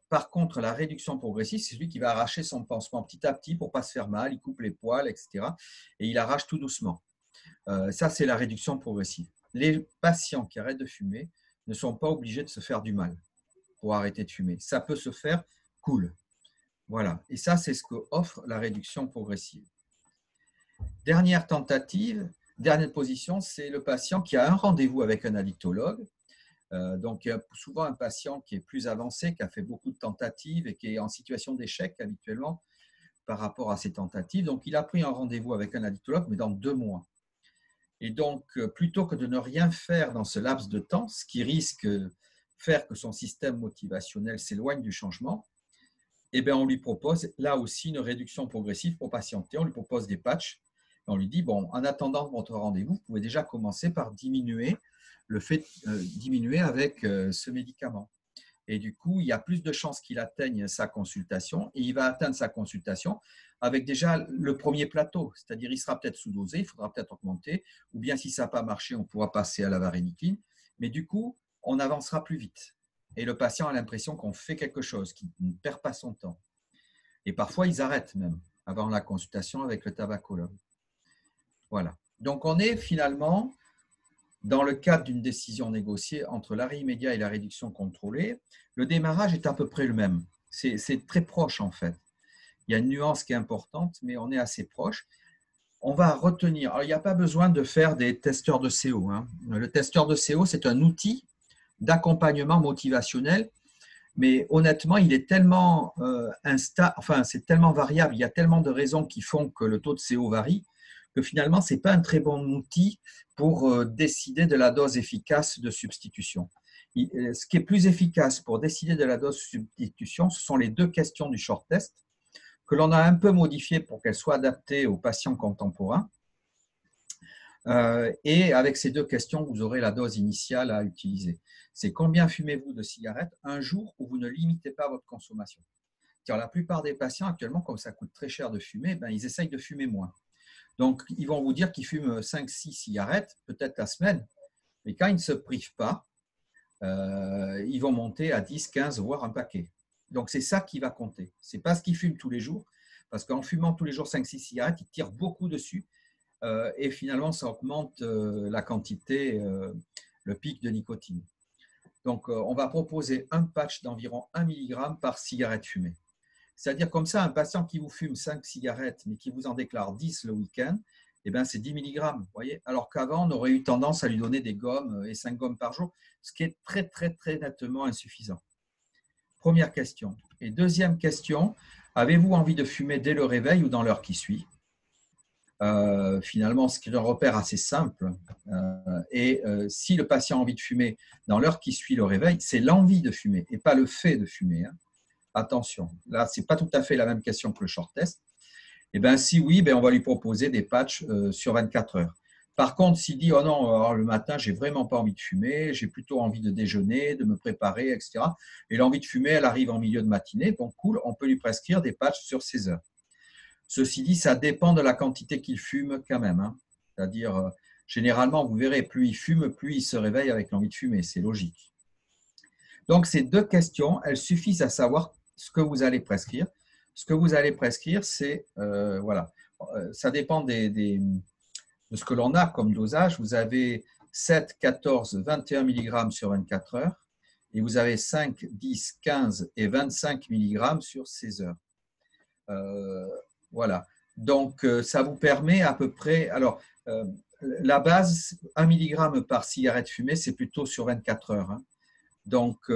Par contre, la réduction progressive, c'est celui qui va arracher son pansement petit à petit pour ne pas se faire mal. Il coupe les poils, etc. Et il arrache tout doucement. Ça, c'est la réduction progressive. Les patients qui arrêtent de fumer ne sont pas obligés de se faire du mal pour arrêter de fumer. Ça peut se faire cool. Voilà. Et ça, c'est ce qu'offre la réduction progressive. Dernière tentative, dernière position, c'est le patient qui a un rendez-vous avec un addictologue. Donc, il y a souvent un patient qui est plus avancé, qui a fait beaucoup de tentatives et qui est en situation d'échec habituellement par rapport à ces tentatives. Donc, il a pris un rendez-vous avec un addictologue, mais dans 2 mois. Et donc, plutôt que de ne rien faire dans ce laps de temps, ce qui risque de faire que son système motivationnel s'éloigne du changement, eh bien, on lui propose là aussi une réduction progressive pour patienter. On lui propose des patchs. On lui dit, bon, en attendant votre rendez-vous, vous pouvez déjà commencer par diminuer diminuer avec ce médicament. Et du coup, il y a plus de chances qu'il atteigne sa consultation et il va atteindre sa consultation avec déjà le premier plateau, c'est-à-dire il sera peut-être sous-dosé, il faudra peut-être augmenter, ou bien si ça n'a pas marché, on pourra passer à la varénicline. Mais du coup, on avancera plus vite. Et le patient a l'impression qu'on fait quelque chose, qu'il ne perd pas son temps. Et parfois, ils arrêtent même avant la consultation avec le tabacologue. Voilà. Donc, on est finalement dans le cadre d'une décision négociée entre l'arrêt immédiat et la réduction contrôlée. Le démarrage est à peu près le même. C'est très proche en fait. Il y a une nuance qui est importante, mais on est assez proche. On va retenir, alors il n'y a pas besoin de faire des testeurs de CO. Hein. Le testeur de CO, c'est un outil d'accompagnement motivationnel, mais honnêtement, il est tellement c'est tellement variable, il y a tellement de raisons qui font que le taux de CO varie, que finalement, ce n'est pas un très bon outil pour décider de la dose efficace de substitution. Ce qui est plus efficace pour décider de la dose de substitution, ce sont les 2 questions du short test, que l'on a un peu modifiées pour qu'elles soient adaptées aux patients contemporains. Et avec ces 2 questions, vous aurez la dose initiale à utiliser. C'est combien fumez-vous de cigarettes un jour où vous ne limitez pas votre consommation. Car la plupart des patients actuellement, comme ça coûte très cher de fumer, ben, ils essayent de fumer moins. Donc, ils vont vous dire qu'ils fument 5-6 cigarettes, peut-être la semaine, mais quand ils ne se privent pas, ils vont monter à 10, 15, voire un paquet. Donc, c'est ça qui va compter. Ce n'est pas ce qu'ils fument tous les jours, parce qu'en fumant tous les jours 5-6 cigarettes, ils tirent beaucoup dessus et finalement, ça augmente la quantité, le pic de nicotine. Donc, on va proposer un patch d'environ 1 mg par cigarette fumée. C'est-à-dire comme ça, un patient qui vous fume 5 cigarettes, mais qui vous en déclare 10 le week-end, eh bien, c'est 10 mg. Voyez, alors qu'avant, on aurait eu tendance à lui donner des gommes et 5 gommes par jour, ce qui est très, très, très nettement insuffisant. Première question. Et deuxième question, avez-vous envie de fumer dès le réveil ou dans l'heure qui suit ? Finalement, ce qui est un repère assez simple. Si le patient a envie de fumer dans l'heure qui suit le réveil, c'est l'envie de fumer et pas le fait de fumer. Hein. Attention, là, ce n'est pas tout à fait la même question que le short test. Et bien, si oui, on va lui proposer des patchs sur 24 heures. Par contre, s'il dit « Oh non, alors le matin, j'ai vraiment pas envie de fumer, j'ai plutôt envie de déjeuner, de me préparer, etc. » Et l'envie de fumer, elle arrive en milieu de matinée. Bon, cool, on peut lui prescrire des patchs sur 16 heures. Ceci dit, ça dépend de la quantité qu'il fume quand même. Hein. C'est-à-dire, généralement, vous verrez, plus il fume, plus il se réveille avec l'envie de fumer. C'est logique. Donc, ces 2 questions, elles suffisent à savoir ce que vous allez prescrire. Ce que vous allez prescrire, c'est, voilà, ça dépend de ce que l'on a comme dosage. Vous avez 7, 14, 21 mg sur 24 heures et vous avez 5, 10, 15 et 25 mg sur 16 heures. Voilà. Donc, ça vous permet à peu près… Alors, la base, 1 mg par cigarette fumée, c'est plutôt sur 24 heures. Hein. Donc,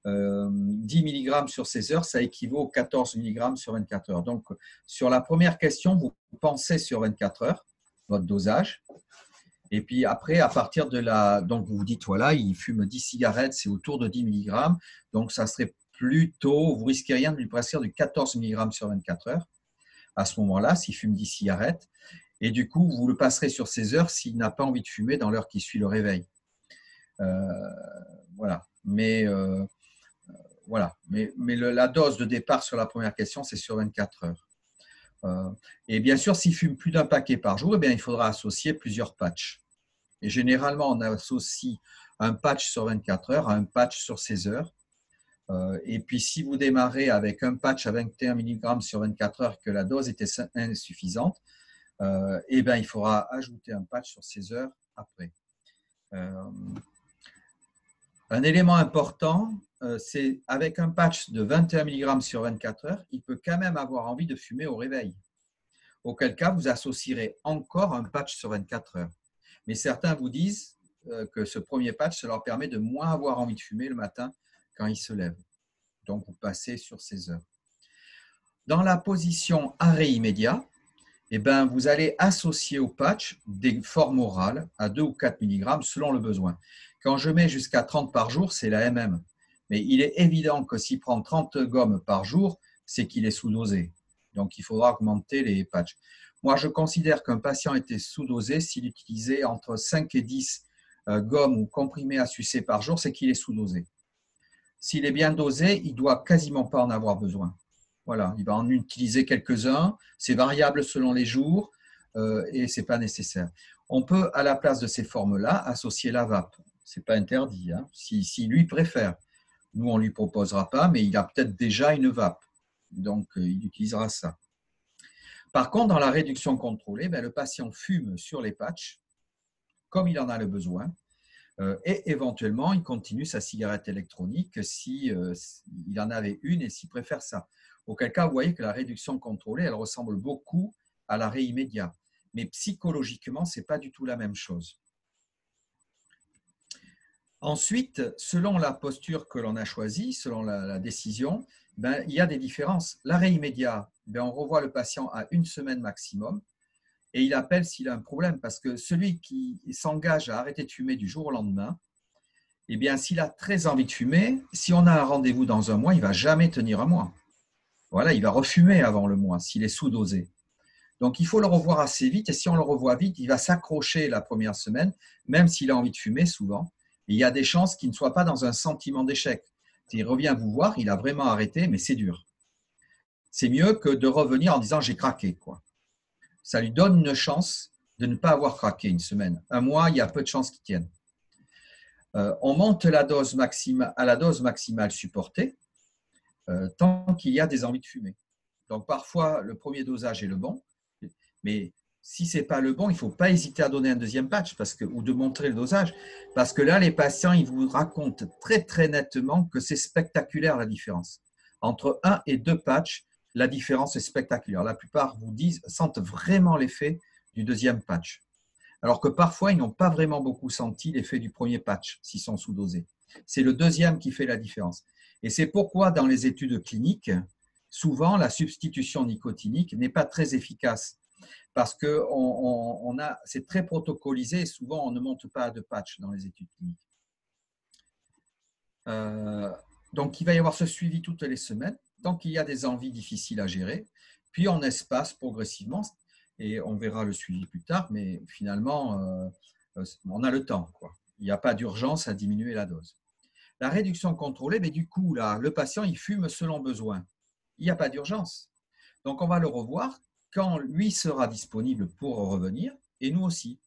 10 mg sur 16 heures, ça équivaut à 14 mg sur 24 heures. Donc, sur la première question, vous pensez sur 24 heures, votre dosage. Et puis après, à partir de la… Donc, vous vous dites, voilà, il fume 10 cigarettes, c'est autour de 10 mg. Donc, ça serait plutôt… Vous risquez rien de lui prescrire du 14 mg sur 24 heures. À ce moment-là, s'il fume 10 cigarettes. Et du coup, vous le passerez sur 16 heures s'il n'a pas envie de fumer dans l'heure qui suit le réveil. Voilà. Mais voilà. Mais la dose de départ sur la première question, c'est sur 24 heures. Et bien sûr, s'il fume plus d'un paquet par jour, eh bien, il faudra associer plusieurs patchs. Et généralement, on associe un patch sur 24 heures à un patch sur 16 heures. Et puis, si vous démarrez avec un patch à 21 mg sur 24 heures et que la dose était insuffisante, eh bien, il faudra ajouter un patch sur 16 heures après. Un élément important, c'est avec un patch de 21 mg sur 24 heures, il peut quand même avoir envie de fumer au réveil. Auquel cas, vous associerez encore un patch sur 24 heures. Mais certains vous disent que ce premier patch, ça leur permet de moins avoir envie de fumer le matin quand ils se lèvent. Donc, vous passez sur 16 heures. Dans la position arrêt immédiat, eh ben, vous allez associer au patch des formes orales à 2 ou 4 mg selon le besoin. Quand je mets jusqu'à 30 par jour, c'est la MM. Mais il est évident que s'il prend 30 gommes par jour, c'est qu'il est sous-dosé. Donc, il faudra augmenter les patchs. Moi, je considère qu'un patient était sous-dosé s'il utilisait entre 5 et 10 gommes ou comprimés à sucer par jour, c'est qu'il est sous-dosé. S'il est bien dosé, il ne doit quasiment pas en avoir besoin. Voilà, il va en utiliser quelques-uns, c'est variable selon les jours et ce n'est pas nécessaire. On peut, à la place de ces formes-là, associer la vape. Ce n'est pas interdit, hein, si lui préfère. Nous, on ne lui proposera pas, mais il a peut-être déjà une vape. Donc, il utilisera ça. Par contre, dans la réduction contrôlée, le patient fume sur les patchs comme il en a le besoin et éventuellement, il continue sa cigarette électronique s'il en avait une et s'il préfère ça. Auquel cas, vous voyez que la réduction contrôlée, elle ressemble beaucoup à l'arrêt immédiat. Mais psychologiquement, ce n'est pas du tout la même chose. Ensuite, selon la posture que l'on a choisie, selon la décision, il y a des différences. L'arrêt immédiat, on revoit le patient à 1 semaine maximum et il appelle s'il a un problème parce que celui qui s'engage à arrêter de fumer du jour au lendemain, eh bien, s'il a très envie de fumer, si on a un rendez-vous dans un mois, il ne va jamais tenir un mois. Voilà, il va refumer avant le mois s'il est sous-dosé. Donc, il faut le revoir assez vite et si on le revoit vite, il va s'accrocher la première semaine, même s'il a envie de fumer souvent. Et il y a des chances qu'il ne soit pas dans un sentiment d'échec. Il revient vous voir, il a vraiment arrêté, mais c'est dur. C'est mieux que de revenir en disant « j'ai craqué ». Ça lui donne une chance de ne pas avoir craqué une semaine. Un mois, il y a peu de chances qu'il tienne. On monte la dose à la dose maximale supportée tant qu'il y a des envies de fumer. Donc, parfois, le premier dosage est le bon, mais si ce n'est pas le bon, il ne faut pas hésiter à donner un deuxième patch ou de montrer le dosage, parce que là, les patients, ils vous racontent très, très nettement que c'est spectaculaire la différence. Entre 1 et 2 patchs, la différence est spectaculaire. La plupart vous sentent vraiment l'effet du deuxième patch. Alors que parfois, ils n'ont pas vraiment beaucoup senti l'effet du premier patch s'ils sont sous-dosés. C'est le deuxième qui fait la différence. Et c'est pourquoi dans les études cliniques, souvent la substitution nicotinique n'est pas très efficace parce que c'est très protocolisé et souvent on ne monte pas de patch dans les études cliniques. Donc il va y avoir ce suivi toutes les semaines, tant qu'il y a des envies difficiles à gérer, puis on espace progressivement et on verra le suivi plus tard, mais finalement on a le temps, quoi. Il n'y a pas d'urgence à diminuer la dose. La réduction contrôlée, mais du coup, là, le patient, il fume selon besoin. Il n'y a pas d'urgence. Donc, on va le revoir quand lui sera disponible pour revenir, et nous aussi.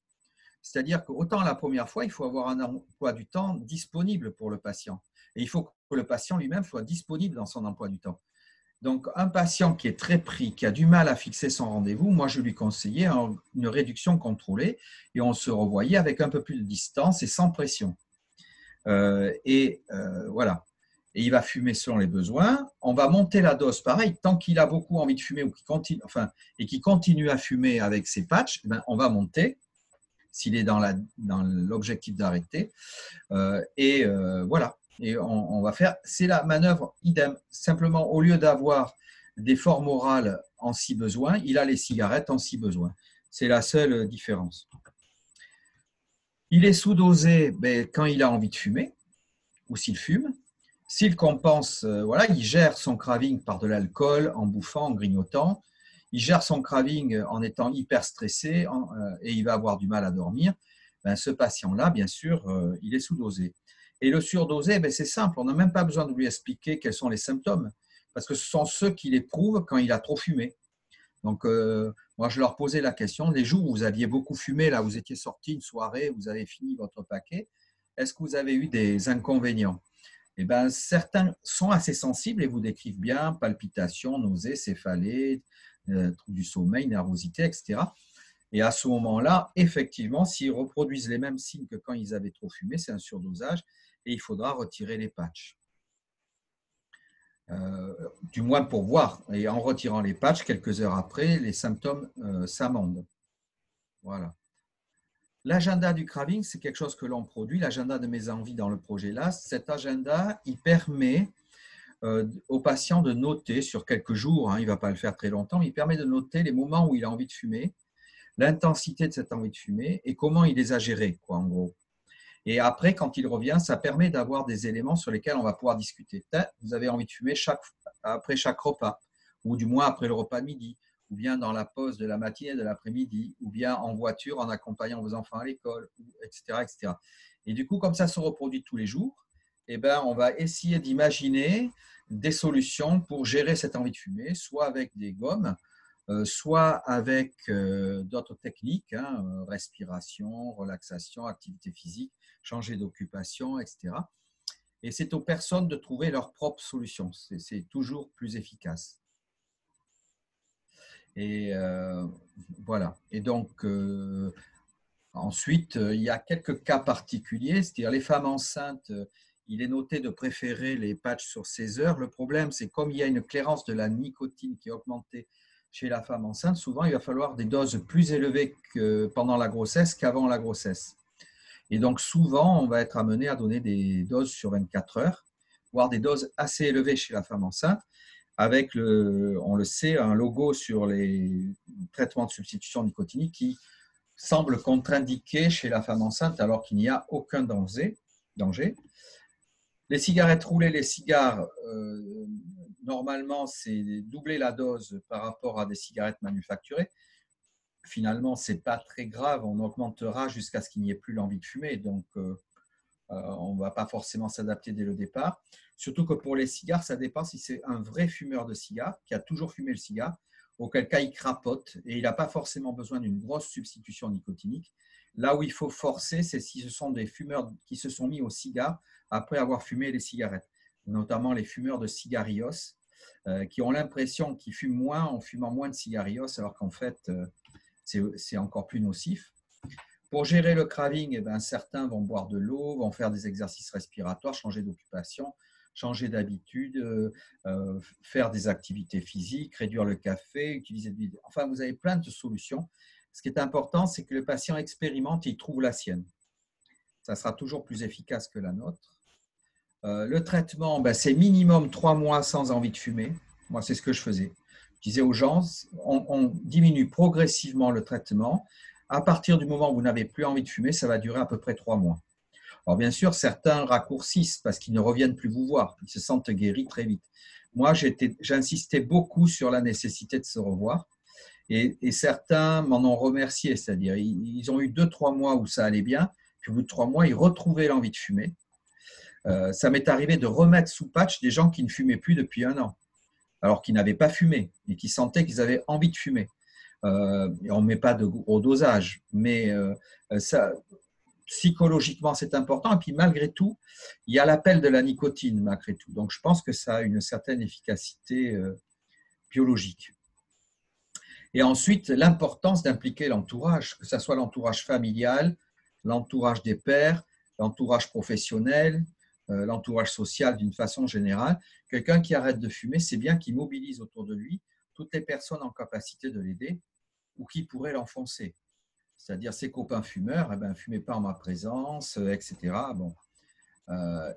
C'est-à-dire qu'autant la première fois, il faut avoir un emploi du temps disponible pour le patient. Et il faut que le patient lui-même soit disponible dans son emploi du temps. Donc, un patient qui est très pris, qui a du mal à fixer son rendez-vous, moi, je lui conseillais une réduction contrôlée et on se revoyait avec un peu plus de distance et sans pression. Voilà. Et il va fumer selon les besoins. On va monter la dose, pareil, tant qu'il a beaucoup envie de fumer ou qu'il continue à fumer avec ses patchs, on va monter s'il est dans l'objectif d'arrêter. Voilà. Et on va faire, c'est la manœuvre idem. Simplement, au lieu d'avoir des formes orales en si besoin, il a les cigarettes en si besoin. C'est la seule différence. Il est sous-dosé quand il a envie de fumer ou s'il fume. S'il compense, il gère son craving par de l'alcool, en bouffant, en grignotant. Il gère son craving en étant hyper stressé et il va avoir du mal à dormir. Ce patient-là, bien sûr, il est sous-dosé. Et le surdosé, ben, c'est simple, on n'a même pas besoin de lui expliquer quels sont les symptômes, parce que ce sont ceux qui l'éprouvent quand il a trop fumé. Donc, moi, je leur posais la question, les jours où vous aviez beaucoup fumé, là, vous étiez sorti une soirée, vous avez fini votre paquet, est-ce que vous avez eu des inconvénients? Eh ben, certains sont assez sensibles et vous décrivent bien palpitations, nausées, céphalées, troubles du sommeil, nervosité, etc. Et à ce moment-là, effectivement, s'ils reproduisent les mêmes signes que quand ils avaient trop fumé, c'est un surdosage et il faudra retirer les patchs. Du moins pour voir. Et en retirant les patchs, quelques heures après, les symptômes s'amendent. Voilà. L'agenda du craving, c'est quelque chose que l'on produit, l'agenda de mes envies dans le projet LAST. Cet agenda, il permet aux patients de noter sur quelques jours, hein, il ne va pas le faire très longtemps, il permet de noter les moments où il a envie de fumer, l'intensité de cette envie de fumer et comment il les a gérés, quoi, en gros. Et après, quand il revient, ça permet d'avoir des éléments sur lesquels on va pouvoir discuter. Vous avez envie de fumer après chaque repas, ou du moins après le repas de midi, ou bien dans la pause de la matinée, de l'après-midi, ou bien en voiture en accompagnant vos enfants à l'école, etc., etc. Et du coup, comme ça se reproduit tous les jours, eh ben, on va essayer d'imaginer des solutions pour gérer cette envie de fumer, soit avec des gommes, soit avec d'autres techniques, hein, respiration, relaxation, activité physique, changer d'occupation, etc. Et c'est aux personnes de trouver leur propre solution. C'est toujours plus efficace. Et voilà. Et donc, ensuite, il y a quelques cas particuliers, c'est-à-dire les femmes enceintes, il est noté de préférer les patchs sur 16 heures. Le problème, c'est comme il y a une clairance de la nicotine qui est augmentée chez la femme enceinte, souvent il va falloir des doses plus élevées que pendant la grossesse qu'avant la grossesse. Et donc souvent, on va être amené à donner des doses sur 24 heures, voire des doses assez élevées chez la femme enceinte, avec, on le sait, un logo sur les traitements de substitution nicotinique qui semble contre-indiqué chez la femme enceinte alors qu'il n'y a aucun danger. Les cigarettes roulées, les cigares, normalement, c'est doubler la dose par rapport à des cigarettes manufacturées. Finalement, ce n'est pas très grave, on augmentera jusqu'à ce qu'il n'y ait plus l'envie de fumer, donc on ne va pas forcément s'adapter dès le départ. Surtout que pour les cigares, ça dépend si c'est un vrai fumeur de cigares qui a toujours fumé le cigare, auquel cas il crapote et il n'a pas forcément besoin d'une grosse substitution nicotinique. Là où il faut forcer, c'est si ce sont des fumeurs qui se sont mis au cigare après avoir fumé les cigarettes, notamment les fumeurs de cigarillos, qui ont l'impression qu'ils fument moins en fumant moins de cigarillos, alors qu'en fait, c'est encore plus nocif. Pour gérer le craving, eh bien, certains vont boire de l'eau, vont faire des exercices respiratoires, changer d'occupation, changer d'habitude, faire des activités physiques, réduire le café, utiliser de l'huile. Enfin, vous avez plein de solutions. Ce qui est important, c'est que le patient expérimente et il trouve la sienne. Ça sera toujours plus efficace que la nôtre. Le traitement, ben, c'est minimum 3 mois sans envie de fumer. Moi, c'est ce que je faisais. Je disais aux gens, on diminue progressivement le traitement. À partir du moment où vous n'avez plus envie de fumer, ça va durer à peu près 3 mois. Alors, bien sûr, certains raccourcissent parce qu'ils ne reviennent plus vous voir. Ils se sentent guéris très vite. Moi, j'insistais beaucoup sur la nécessité de se revoir. Et certains m'en ont remercié, c'est-à-dire ils ont eu 2-3 mois où ça allait bien, puis au bout de 3 mois, ils retrouvaient l'envie de fumer. Ça m'est arrivé de remettre sous patch des gens qui ne fumaient plus depuis 1 an, alors qu'ils n'avaient pas fumé et qui sentaient qu'ils avaient envie de fumer. Et on ne met pas de gros dosage, mais ça, psychologiquement, c'est important. Et puis, malgré tout, il y a l'appel de la nicotine, malgré tout. Donc, je pense que ça a une certaine efficacité biologique. Et ensuite, l'importance d'impliquer l'entourage, que ce soit l'entourage familial, l'entourage des pairs, l'entourage professionnel, l'entourage social d'une façon générale. Quelqu'un qui arrête de fumer, c'est bien qu'il mobilise autour de lui toutes les personnes en capacité de l'aider ou qui pourraient l'enfoncer. C'est-à-dire ses copains fumeurs, eh ben, fumez pas en ma présence, etc. Bon.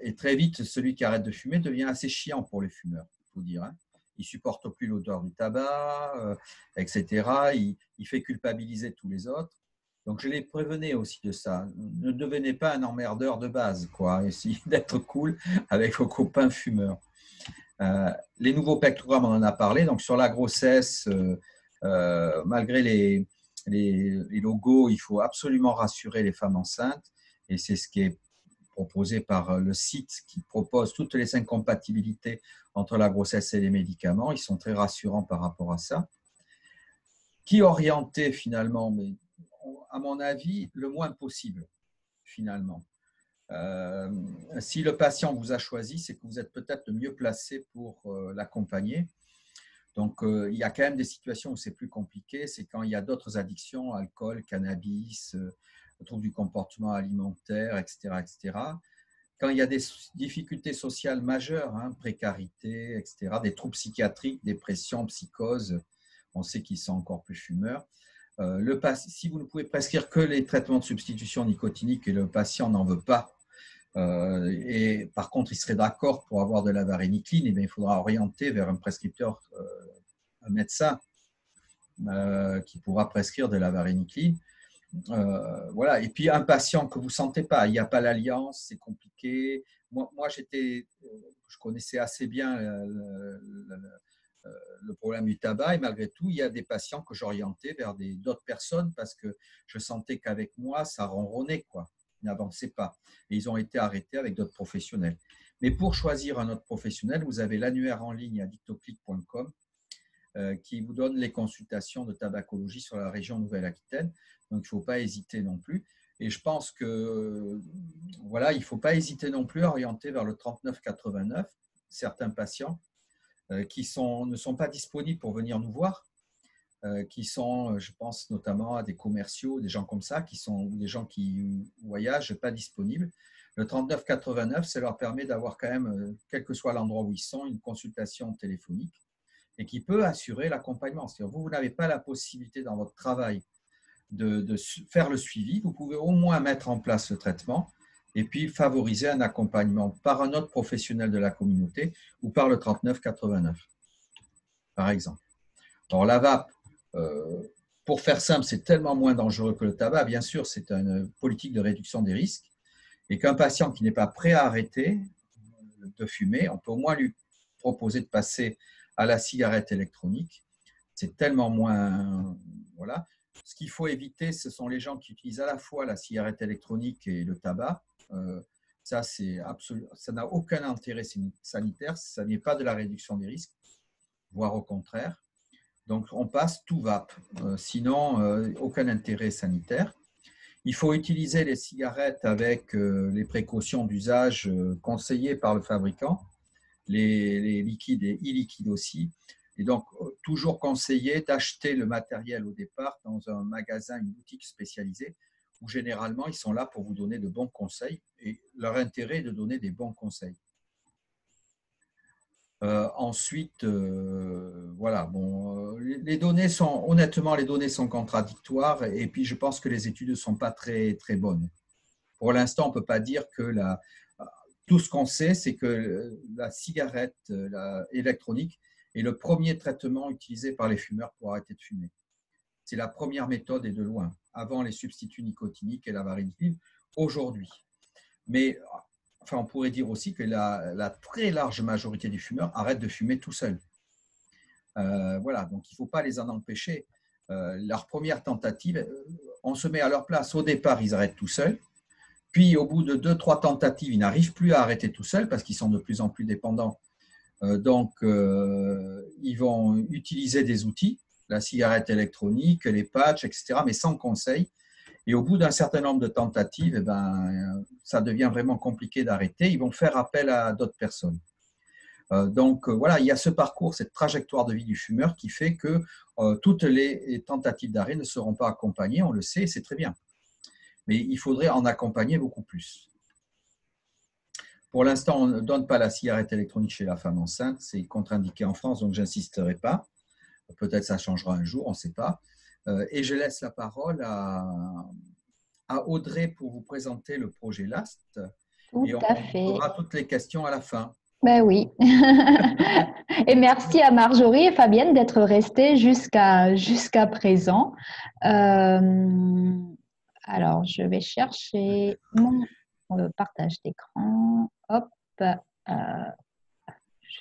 Et très vite, celui qui arrête de fumer devient assez chiant pour les fumeurs, il faut dire. Hein. Il ne supporte plus l'odeur du tabac, etc. Il fait culpabiliser tous les autres. Donc, je les prévenais aussi de ça. Ne devenez pas un emmerdeur de base, quoi. Essayez d'être cool avec vos copains fumeurs. Les nouveaux pectogrammes, on en a parlé. Donc, sur la grossesse, malgré les logos, il faut absolument rassurer les femmes enceintes. Et c'est ce qui est proposé par le site qui propose toutes les incompatibilités entre la grossesse et les médicaments. Ils sont très rassurants par rapport à ça. Qui orienter finalement, mais à mon avis, le moins possible finalement. Si le patient vous a choisi, c'est que vous êtes peut-être le mieux placé pour l'accompagner. Donc, il y a quand même des situations où c'est plus compliqué. C'est quand il y a d'autres addictions, alcool, cannabis, troubles du comportement alimentaire, etc., etc. Quand il y a des difficultés sociales majeures, hein, précarité, etc., des troubles psychiatriques, dépression, psychose, on sait qu'ils sont encore plus fumeurs. Si vous ne pouvez prescrire que les traitements de substitution nicotinique et le patient n'en veut pas, et par contre il serait d'accord pour avoir de la varénicline, eh bien, il faudra orienter vers un prescripteur, un médecin qui pourra prescrire de la varénicline. Voilà. Et puis un patient que vous ne sentez pas, il n'y a pas l'alliance, c'est compliqué. Moi je connaissais assez bien le problème du tabac et malgré tout, il y a des patients que j'orientais vers d'autres personnes parce que je sentais qu'avec moi, ça ronronnait, quoi. Ils n'avançaient pas. Et ils ont été arrêtés avec d'autres professionnels. Mais pour choisir un autre professionnel, vous avez l'annuaire en ligne addictoclick.com qui vous donne les consultations de tabacologie sur la région Nouvelle-Aquitaine. Donc, il ne faut pas hésiter non plus. Et je pense que voilà, il ne faut pas hésiter non plus à orienter vers le 3989 certains patients qui ne sont pas disponibles pour venir nous voir, qui sont, je pense notamment à des commerciaux, des gens comme ça, des gens qui voyagent, pas disponibles. Le 3989, ça leur permet d'avoir quand même, quel que soit l'endroit où ils sont, une consultation téléphonique et qui peut assurer l'accompagnement. C'est-à-dire, vous n'avez pas la possibilité dans votre travail de faire le suivi, vous pouvez au moins mettre en place le traitement et puis favoriser un accompagnement par un autre professionnel de la communauté ou par le 3989, par exemple. Alors, la vape, pour faire simple, c'est tellement moins dangereux que le tabac. Bien sûr, c'est une politique de réduction des risques et qu'un patient qui n'est pas prêt à arrêter de fumer, on peut au moins lui proposer de passer à la cigarette électronique. C'est tellement moins… Voilà. Ce qu'il faut éviter, ce sont les gens qui utilisent à la fois la cigarette électronique et le tabac. Ça n'a aucun intérêt sanitaire, ça n'est pas de la réduction des risques, voire au contraire. Donc, on passe tout vape, sinon aucun intérêt sanitaire. Il faut utiliser les cigarettes avec les précautions d'usage conseillées par le fabricant, les liquides et illiquides aussi. Et donc, toujours conseillé d'acheter le matériel au départ dans un magasin, une boutique spécialisée, où généralement, ils sont là pour vous donner de bons conseils. Et leur intérêt est de donner des bons conseils. Ensuite, voilà, bon, honnêtement, les données sont contradictoires et puis je pense que les études ne sont pas très, très bonnes. Pour l'instant, on ne peut pas dire que tout ce qu'on sait, c'est que la cigarette électronique est le premier traitement utilisé par les fumeurs pour arrêter de fumer. C'est la première méthode et de loin, avant les substituts nicotiniques et la varénicline, aujourd'hui. Mais enfin, on pourrait dire aussi que la très large majorité des fumeurs arrêtent de fumer tout seuls. Voilà, donc il ne faut pas les en empêcher. Leur première tentative, on se met à leur place. Au départ, ils arrêtent tout seuls. Puis, au bout de 2-3 tentatives, ils n'arrivent plus à arrêter tout seuls parce qu'ils sont de plus en plus dépendants. Donc, ils vont utiliser des outils, la cigarette électronique, les patchs, etc., mais sans conseil. Et au bout d'un certain nombre de tentatives, eh ben, ça devient vraiment compliqué d'arrêter. Ils vont faire appel à d'autres personnes. Donc, voilà, il y a ce parcours, cette trajectoire de vie du fumeur qui fait que toutes les tentatives d'arrêt ne seront pas accompagnées, on le sait, c'est très bien. Mais il faudrait en accompagner beaucoup plus. Pour l'instant, on ne donne pas la cigarette électronique chez la femme enceinte, c'est contre-indiqué en France, donc je n'insisterai pas. Peut-être ça changera un jour, on ne sait pas. Et je laisse la parole à Audrey pour vous présenter le projet LAST. Tout Et on à fait. posera toutes les questions à la fin. Ben oui. Et merci à Marjorie et Fabienne d'être restées jusqu'à présent. Euh, alors, je vais chercher mon partage d'écran. Hop. Je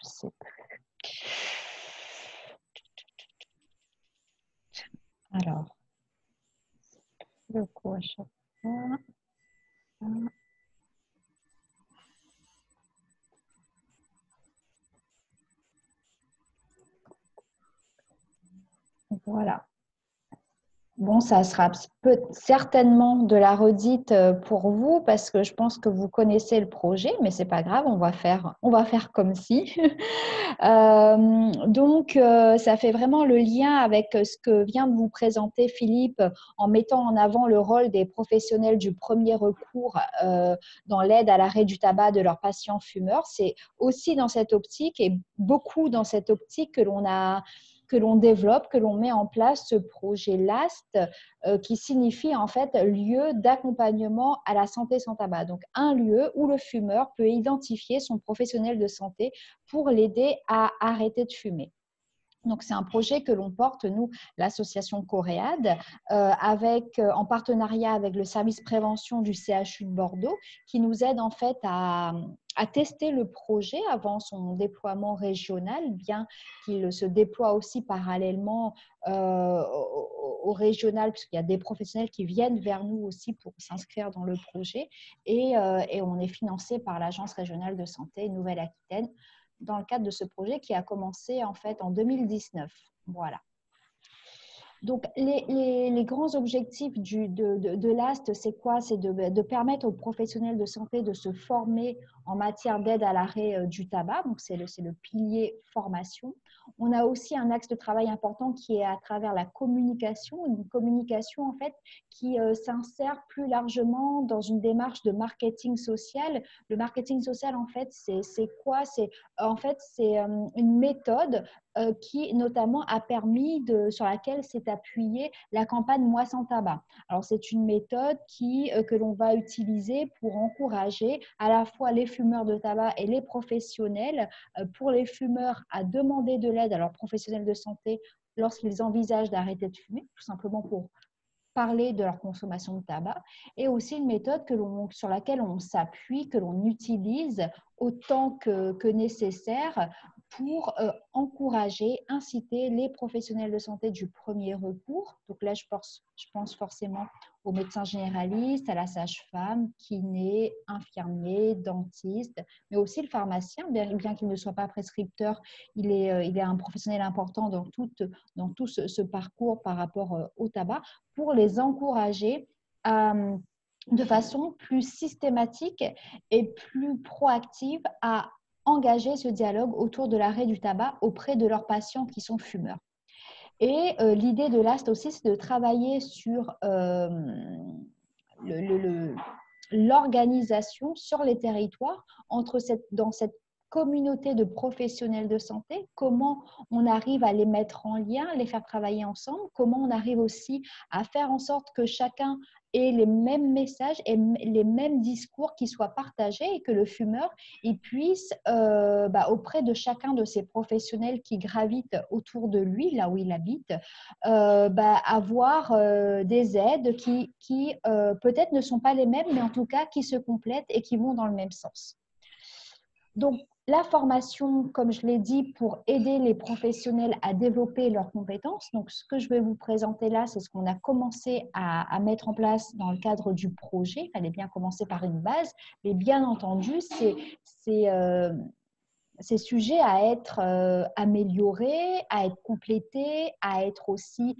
sais plus. Alors, le coup à chaque fois. Voilà. Bon, ça sera certainement de la redite pour vous parce que je pense que vous connaissez le projet, mais c'est pas grave, on va faire comme si. Ça fait vraiment le lien avec ce que vient de vous présenter Philippe en mettant en avant le rôle des professionnels du premier recours dans l'aide à l'arrêt du tabac de leurs patients fumeurs. C'est aussi dans cette optique et beaucoup dans cette optique que l'on développe, que l'on met en place ce projet LAST qui signifie en fait lieu d'accompagnement à la santé sans tabac. Donc un lieu où le fumeur peut identifier son professionnel de santé pour l'aider à arrêter de fumer. Donc, c'est un projet que l'on porte, nous, l'association Coréade, en partenariat avec le service prévention du CHU de Bordeaux, qui nous aide en fait à tester le projet avant son déploiement régional, bien qu'il se déploie aussi parallèlement au régional, puisqu'il y a des professionnels qui viennent vers nous aussi pour s'inscrire dans le projet. Et on est financé par l'Agence régionale de santé Nouvelle-Aquitaine dans le cadre de ce projet qui a commencé en fait en 2019. Voilà. Donc, les grands objectifs de l'AST, c'est quoi? C'est de permettre aux professionnels de santé de se former en matière d'aide à l'arrêt du tabac. Donc, c'est le pilier formation. On a aussi un axe de travail important qui est à travers la communication, une communication en fait qui s'insère plus largement dans une démarche de marketing social. Le marketing social, en fait, c'est quoi? C'est une méthode qui notamment a permis sur laquelle s'est appuyée la campagne Moi sans tabac. Alors c'est une méthode que l'on va utiliser pour encourager à la fois les fumeurs de tabac et les professionnels, pour les fumeurs à demander de l'aide à leurs professionnels de santé lorsqu'ils envisagent d'arrêter de fumer, tout simplement pour parler de leur consommation de tabac, et aussi une méthode sur laquelle on s'appuie, que l'on utilise autant que nécessaire pour encourager, inciter les professionnels de santé du premier recours. Donc là, je pense forcément aux médecins généralistes, à la sage-femme, kiné, infirmier, dentiste, mais aussi le pharmacien, bien qu'il ne soit pas prescripteur, il est un professionnel important dans tout ce parcours par rapport au tabac, pour les encourager de façon plus systématique et plus proactive à engager ce dialogue autour de l'arrêt du tabac auprès de leurs patients qui sont fumeurs. Et l'idée de l'AST aussi, c'est de travailler sur l'organisation sur les territoires dans cette communauté de professionnels de santé, comment on arrive à les mettre en lien, les faire travailler ensemble, comment on arrive aussi à faire en sorte que chacun ait les mêmes messages et les mêmes discours qui soient partagés et que le fumeur il puisse, auprès de chacun de ces professionnels qui gravitent autour de lui, là où il habite, avoir des aides qui peut-être ne sont pas les mêmes, mais en tout cas qui se complètent et qui vont dans le même sens. Donc, la formation, comme je l'ai dit, pour aider les professionnels à développer leurs compétences. Donc, ce que je vais vous présenter là, c'est ce qu'on a commencé à mettre en place dans le cadre du projet. Il fallait bien commencer par une base, mais bien entendu, c'est sujet à être amélioré, à être complété, à être aussi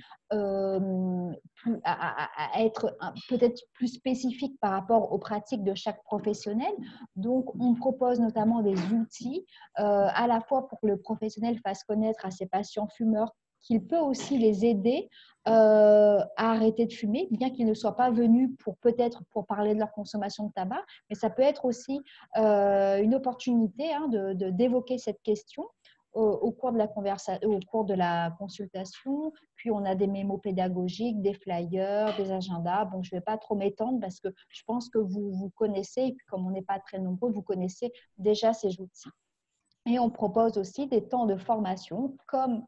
à être peut-être plus spécifique par rapport aux pratiques de chaque professionnel. Donc, on propose notamment des outils à la fois pour que le professionnel fasse connaître à ses patients fumeurs qu'il peut aussi les aider à arrêter de fumer, bien qu'ils ne soient pas venus peut-être pour parler de leur consommation de tabac, mais ça peut être aussi une opportunité d'évoquer cette question au cours de la consultation. Puis on a des mémos pédagogiques, des flyers, des agendas. Bon, je ne vais pas trop m'étendre parce que je pense que vous connaissez, et puis comme on n'est pas très nombreux, vous connaissez déjà ces outils. Et on propose aussi des temps de formation comme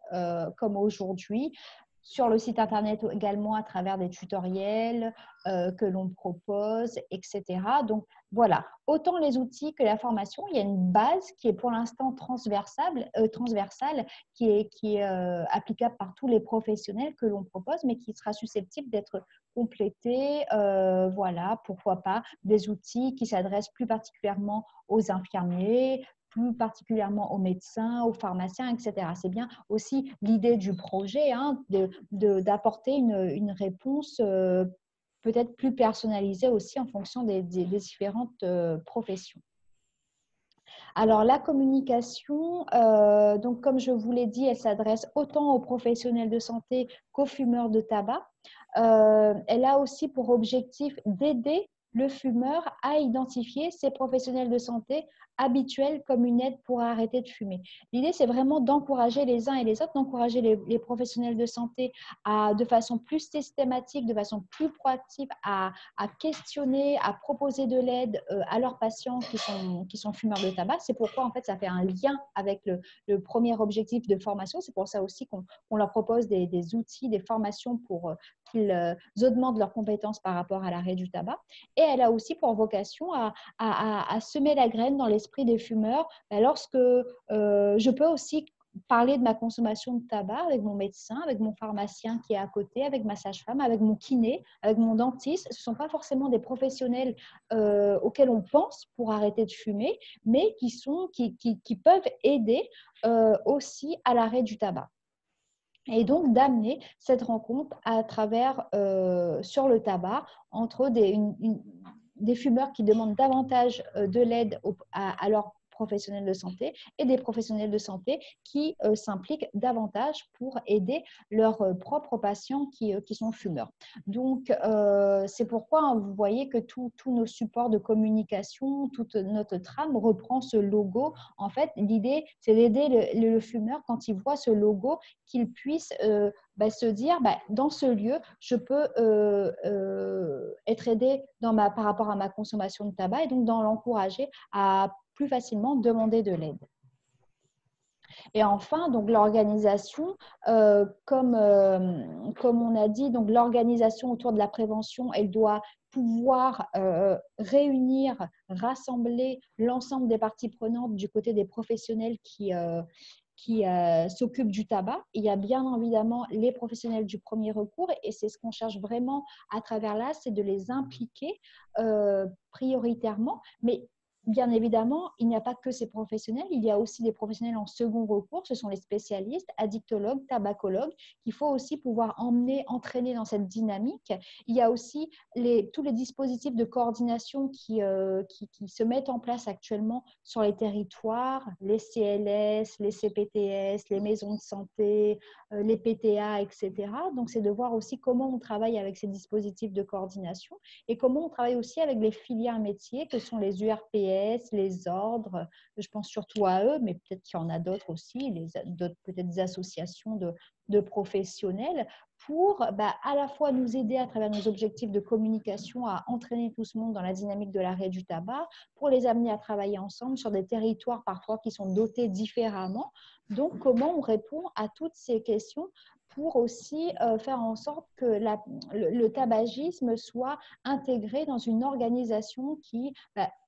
aujourd'hui, sur le site internet également à travers des tutoriels que l'on propose, etc. Donc voilà, autant les outils que la formation, il y a une base qui est pour l'instant transversale, qui est applicable par tous les professionnels que l'on propose, mais qui sera susceptible d'être complétée, voilà, pourquoi pas, des outils qui s'adressent plus particulièrement aux infirmiers, plus particulièrement aux médecins, aux pharmaciens, etc. C'est bien aussi l'idée du projet, hein, d'apporter une réponse peut-être plus personnalisée aussi en fonction des différentes professions. Alors, la communication, donc comme je vous l'ai dit, elle s'adresse autant aux professionnels de santé qu'aux fumeurs de tabac. Elle a aussi pour objectif d'aider le fumeur à identifier ses professionnels de santé habituels comme une aide pour arrêter de fumer. L'idée, c'est vraiment d'encourager les uns et les autres, d'encourager les professionnels de santé de façon plus systématique, de façon plus proactive, à questionner, à proposer de l'aide à leurs patients qui sont fumeurs de tabac. C'est pourquoi, en fait, ça fait un lien avec le premier objectif de formation. C'est pour ça aussi qu'on leur propose des outils, des formations pour qu'ils augmentent leurs compétences par rapport à l'arrêt du tabac. Et elle a aussi pour vocation à semer la graine dans l'esprit des fumeurs. Lorsque je peux aussi parler de ma consommation de tabac avec mon médecin, avec mon pharmacien qui est à côté, avec ma sage-femme, avec mon kiné, avec mon dentiste. Ce ne sont pas forcément des professionnels auxquels on pense pour arrêter de fumer, mais qui peuvent aider aussi à l'arrêt du tabac. Et donc d'amener cette rencontre à travers, sur le tabac, entre des fumeurs qui demandent davantage de l'aide à leurs professionnels de santé et des professionnels de santé qui s'impliquent davantage pour aider leurs propres patients qui sont fumeurs. Donc, c'est pourquoi vous voyez que tous nos supports de communication, toute notre trame reprend ce logo. En fait, l'idée, c'est d'aider le fumeur quand il voit ce logo, qu'il puisse se dire, dans ce lieu, je peux être aidé par rapport à ma consommation de tabac et donc dans l'encourager à plus facilement demander de l'aide. Et enfin, donc l'organisation, comme on a dit, donc l'organisation autour de la prévention, elle doit pouvoir réunir, rassembler l'ensemble des parties prenantes du côté des professionnels qui s'occupent du tabac. Il y a bien évidemment les professionnels du premier recours et c'est ce qu'on cherche vraiment à travers là, c'est de les impliquer prioritairement. Mais bien évidemment, il n'y a pas que ces professionnels, il y a aussi des professionnels en second recours, ce sont les spécialistes, addictologues, tabacologues, qu'il faut aussi pouvoir entraîner dans cette dynamique. Il y a aussi tous les dispositifs de coordination qui se mettent en place actuellement sur les territoires, les CLS, les CPTS, les maisons de santé, les PTA, etc. Donc, c'est de voir aussi comment on travaille avec ces dispositifs de coordination et comment on travaille aussi avec les filières métiers que sont les URPS, les ordres, je pense surtout à eux, mais peut-être qu'il y en a d'autres aussi, peut-être des associations de professionnels pour à la fois nous aider à travers nos objectifs de communication à entraîner tout ce monde dans la dynamique de l'arrêt du tabac, pour les amener à travailler ensemble sur des territoires parfois qui sont dotés différemment. Donc, comment on répond à toutes ces questions pour aussi faire en sorte que le tabagisme soit intégré dans une organisation qui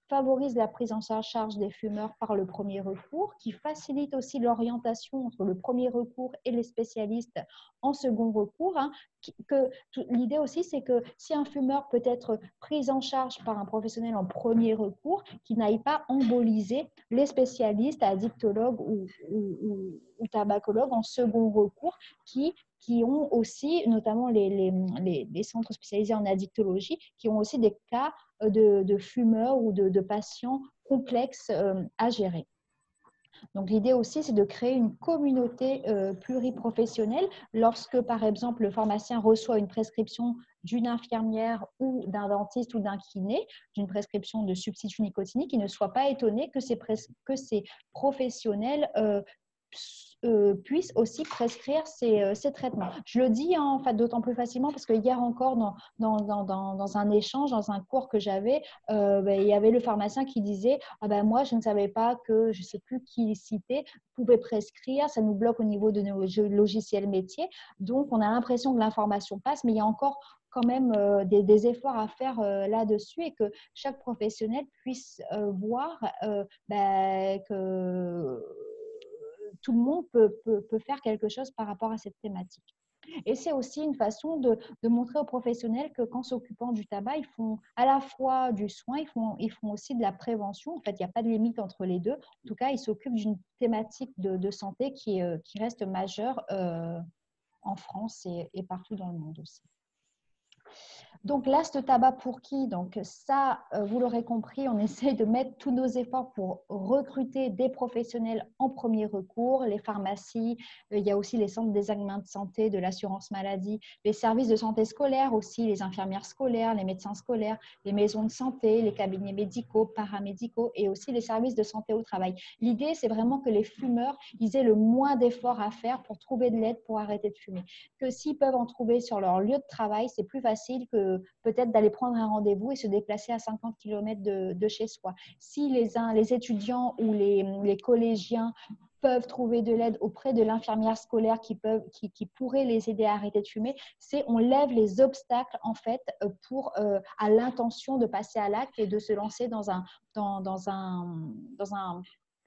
favorise la prise en charge des fumeurs par le premier recours, qui facilite aussi l'orientation entre le premier recours et les spécialistes en second recours. L'idée aussi, c'est que si un fumeur peut être pris en charge par un professionnel en premier recours, qu'il n'aille pas emboliser les spécialistes, addictologues ou tabacologues en second recours qui ont aussi, notamment les centres spécialisés en addictologie, qui ont aussi des cas de fumeurs ou de patients complexes à gérer. Donc, l'idée aussi, c'est de créer une communauté pluriprofessionnelle. Lorsque, par exemple, le pharmacien reçoit une prescription d'une infirmière ou d'un dentiste ou d'un kiné, d'une prescription de substitut nicotinique, il ne soit pas étonné que ces professionnels puissent aussi prescrire ces traitements. Je le dis en fait, d'autant plus facilement parce que hier encore, dans un échange, dans un cours que j'avais, il y avait le pharmacien qui disait moi, je ne savais pas que, je ne sais plus qui citait, pouvait prescrire, ça nous bloque au niveau de nos logiciels métiers. Donc, on a l'impression que l'information passe, mais il y a encore quand même des efforts à faire là-dessus et que chaque professionnel puisse voir que tout le monde peut faire quelque chose par rapport à cette thématique. Et c'est aussi une façon de montrer aux professionnels que qu'en s'occupant du tabac, ils font à la fois du soin, ils font aussi de la prévention. En fait, il n'y a pas de limite entre les deux. En tout cas, ils s'occupent d'une thématique de santé qui reste majeure en France et partout dans le monde aussi. Donc, l'Ast Tabac pour qui? Donc, ça, vous l'aurez compris, on essaie de mettre tous nos efforts pour recruter des professionnels en premier recours, les pharmacies, il y a aussi les centres d'examen de santé, de l'assurance maladie, les services de santé scolaire aussi, les infirmières scolaires, les médecins scolaires, les maisons de santé, les cabinets médicaux, paramédicaux et aussi les services de santé au travail. L'idée, c'est vraiment que les fumeurs, ils aient le moins d'efforts à faire pour trouver de l'aide pour arrêter de fumer. Que s'ils peuvent en trouver sur leur lieu de travail, c'est plus facile que peut-être d'aller prendre un rendez-vous et se déplacer à 50 km de chez soi. Si les étudiants ou les collégiens peuvent trouver de l'aide auprès de l'infirmière scolaire qui pourrait les aider à arrêter de fumer, on lève les obstacles en fait à l'intention de passer à l'acte et de se lancer dans un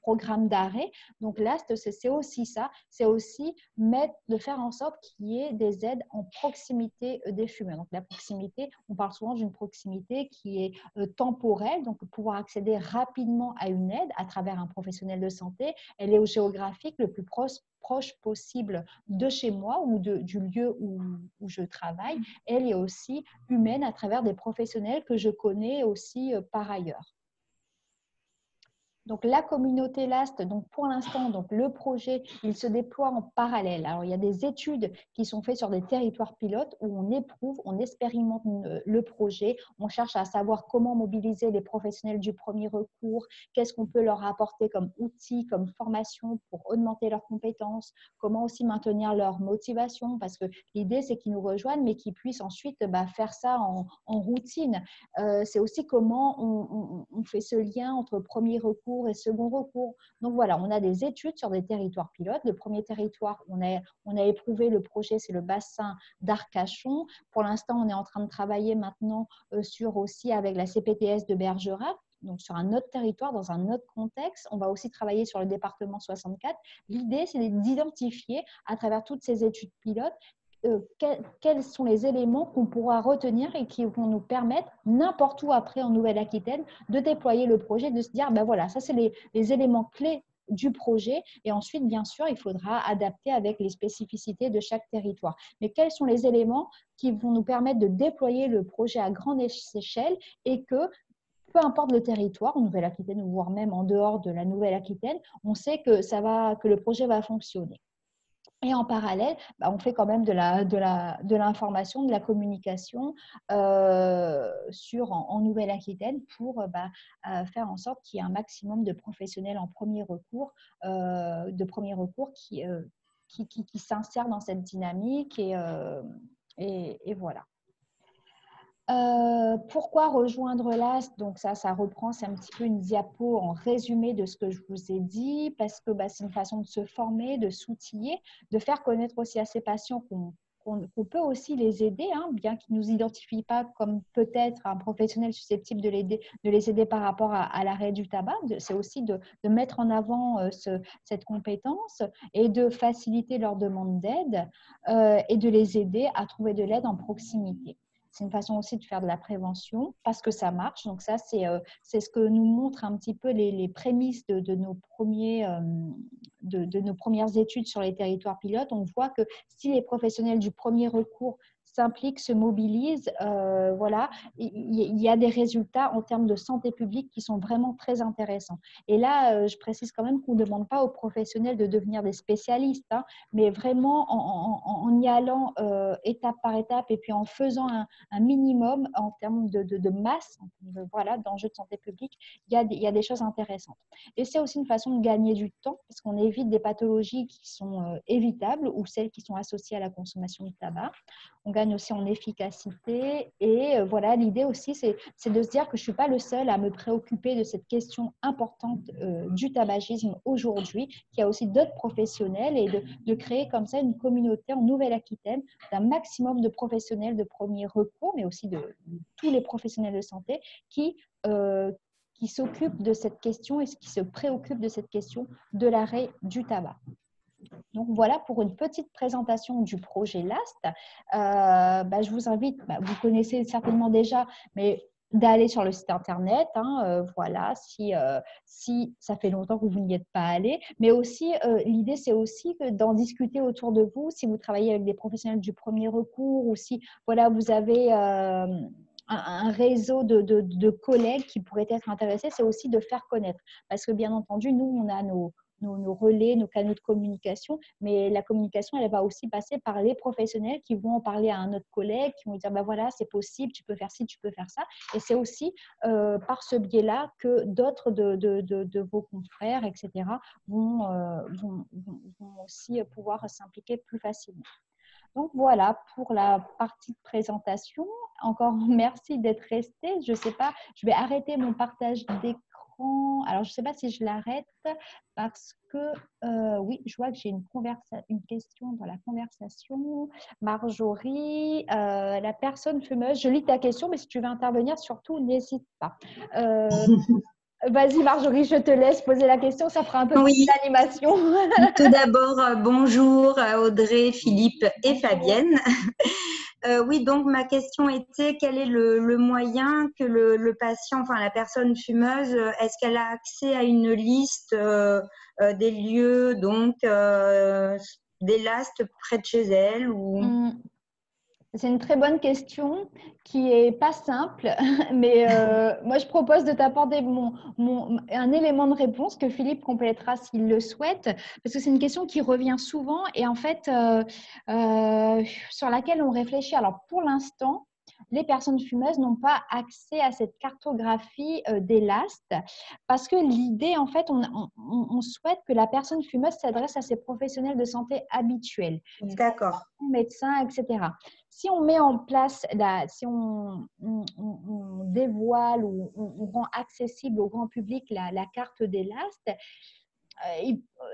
programme d'arrêt. Donc là, c'est aussi ça, c'est aussi de faire en sorte qu'il y ait des aides en proximité des fumeurs. Donc la proximité, on parle souvent d'une proximité qui est temporelle, donc pouvoir accéder rapidement à une aide à travers un professionnel de santé. Elle est au géographique le plus proche possible de chez moi ou du lieu où je travaille. Elle est aussi humaine à travers des professionnels que je connais aussi par ailleurs. Donc, la communauté LAST, donc pour l'instant, donc le projet, il se déploie en parallèle. Alors, il y a des études qui sont faites sur des territoires pilotes où on éprouve, on expérimente le projet, on cherche à savoir comment mobiliser les professionnels du premier recours, qu'est-ce qu'on peut leur apporter comme outils, comme formation pour augmenter leurs compétences, comment aussi maintenir leur motivation, parce que l'idée, c'est qu'ils nous rejoignent, mais qu'ils puissent ensuite faire ça en routine. C'est aussi comment on fait ce lien entre premier recours et second recours. Donc voilà, on a des études sur des territoires pilotes. Le premier territoire, on a éprouvé le projet, c'est le bassin d'Arcachon. Pour l'instant, on est en train de travailler maintenant sur aussi avec la CPTS de Bergerac, donc sur un autre territoire, dans un autre contexte. On va aussi travailler sur le département 64. L'idée, c'est d'identifier à travers toutes ces études pilotes quels sont les éléments qu'on pourra retenir et qui vont nous permettre, n'importe où après en Nouvelle-Aquitaine, de déployer le projet, de se dire, ben voilà, ça c'est les éléments clés du projet et ensuite, bien sûr, il faudra adapter avec les spécificités de chaque territoire. Mais quels sont les éléments qui vont nous permettre de déployer le projet à grande échelle et que peu importe le territoire, en Nouvelle-Aquitaine ou voire même en dehors de la Nouvelle-Aquitaine, on sait que le projet va fonctionner. Et en parallèle, on fait quand même de l'information, de la communication en Nouvelle-Aquitaine pour faire en sorte qu'il y ait un maximum de professionnels en premier recours, qui s'insèrent dans cette dynamique et voilà. Pourquoi rejoindre l'AST? Donc ça reprend, c'est un petit peu une diapo en résumé de ce que je vous ai dit, parce que c'est une façon de se former, de s'outiller, de faire connaître aussi à ces patients qu'on peut aussi les aider, bien qu'ils ne nous identifient pas comme peut-être un professionnel susceptible de les aider par rapport à l'arrêt du tabac. C'est aussi de mettre en avant cette compétence et de faciliter leur demande d'aide et de les aider à trouver de l'aide en proximité. C'est une façon aussi de faire de la prévention parce que ça marche. Donc ça, c'est ce que nous montrent un petit peu les prémices de nos premières études sur les territoires pilotes. On voit que si les professionnels du premier recours s'impliquent, se mobilisent, il y a des résultats en termes de santé publique qui sont vraiment très intéressants. Et là, je précise quand même qu'on ne demande pas aux professionnels de devenir des spécialistes, mais vraiment en y allant étape par étape et puis en faisant un minimum en termes de masse, d'enjeux de santé publique, il y a des choses intéressantes. Et c'est aussi une façon de gagner du temps parce qu'on évite des pathologies qui sont évitables ou celles qui sont associées à la consommation de tabac. On gagne aussi en efficacité et l'idée aussi, c'est de se dire que je ne suis pas le seul à me préoccuper de cette question importante du tabagisme aujourd'hui, qu'il y a aussi d'autres professionnels et de créer comme ça une communauté en Nouvelle-Aquitaine d'un maximum de professionnels de premier recours, mais aussi de tous les professionnels de santé qui s'occupent de cette question et qui se préoccupent de cette question de l'arrêt du tabac. Donc voilà pour une petite présentation du projet LAST. Je vous invite, vous connaissez certainement déjà, mais d'aller sur le site internet, voilà, si ça fait longtemps que vous n'y êtes pas allé. Mais aussi, l'idée, c'est aussi d'en discuter autour de vous, si vous travaillez avec des professionnels du premier recours ou si voilà, vous avez un réseau de collègues qui pourraient être intéressés, c'est aussi de faire connaître. Parce que bien entendu, nous, on a nos relais, nos canaux de communication, mais la communication, elle va aussi passer par les professionnels qui vont en parler à un autre collègue, qui vont dire, voilà, c'est possible, tu peux faire ci, tu peux faire ça. Et c'est aussi par ce biais-là que d'autres de vos confrères, etc., vont aussi pouvoir s'impliquer plus facilement. Donc voilà pour la partie de présentation. Encore merci d'être resté. Je ne sais pas, je vais arrêter mon partage d'écran. Alors, je ne sais pas si je l'arrête parce que, oui, je vois que j'ai une question dans la conversation. Marjorie, la personne fumeuse, je lis ta question, mais si tu veux intervenir, surtout, n'hésite pas. Vas-y Marjorie, je te laisse poser la question, ça fera un peu plus d'animation. Tout d'abord, bonjour Audrey, Philippe et Fabienne. Oui, donc ma question était quel est le moyen que le patient, enfin la personne fumeuse, est-ce qu'elle a accès à une liste des lieux, donc des LAST près de chez elle ou... C'est une très bonne question qui est pas simple, mais moi je propose de t'apporter un élément de réponse que Philippe complétera s'il le souhaite, parce que c'est une question qui revient souvent et en fait sur laquelle on réfléchit. Alors pour l'instant, les personnes fumeuses n'ont pas accès à cette cartographie des LAST parce que l'idée, en fait, on souhaite que la personne fumeuse s'adresse à ses professionnels de santé habituels. D'accord. Médecins, etc. Si on met en place, si on dévoile ou on rend accessible au grand public la carte des LAST,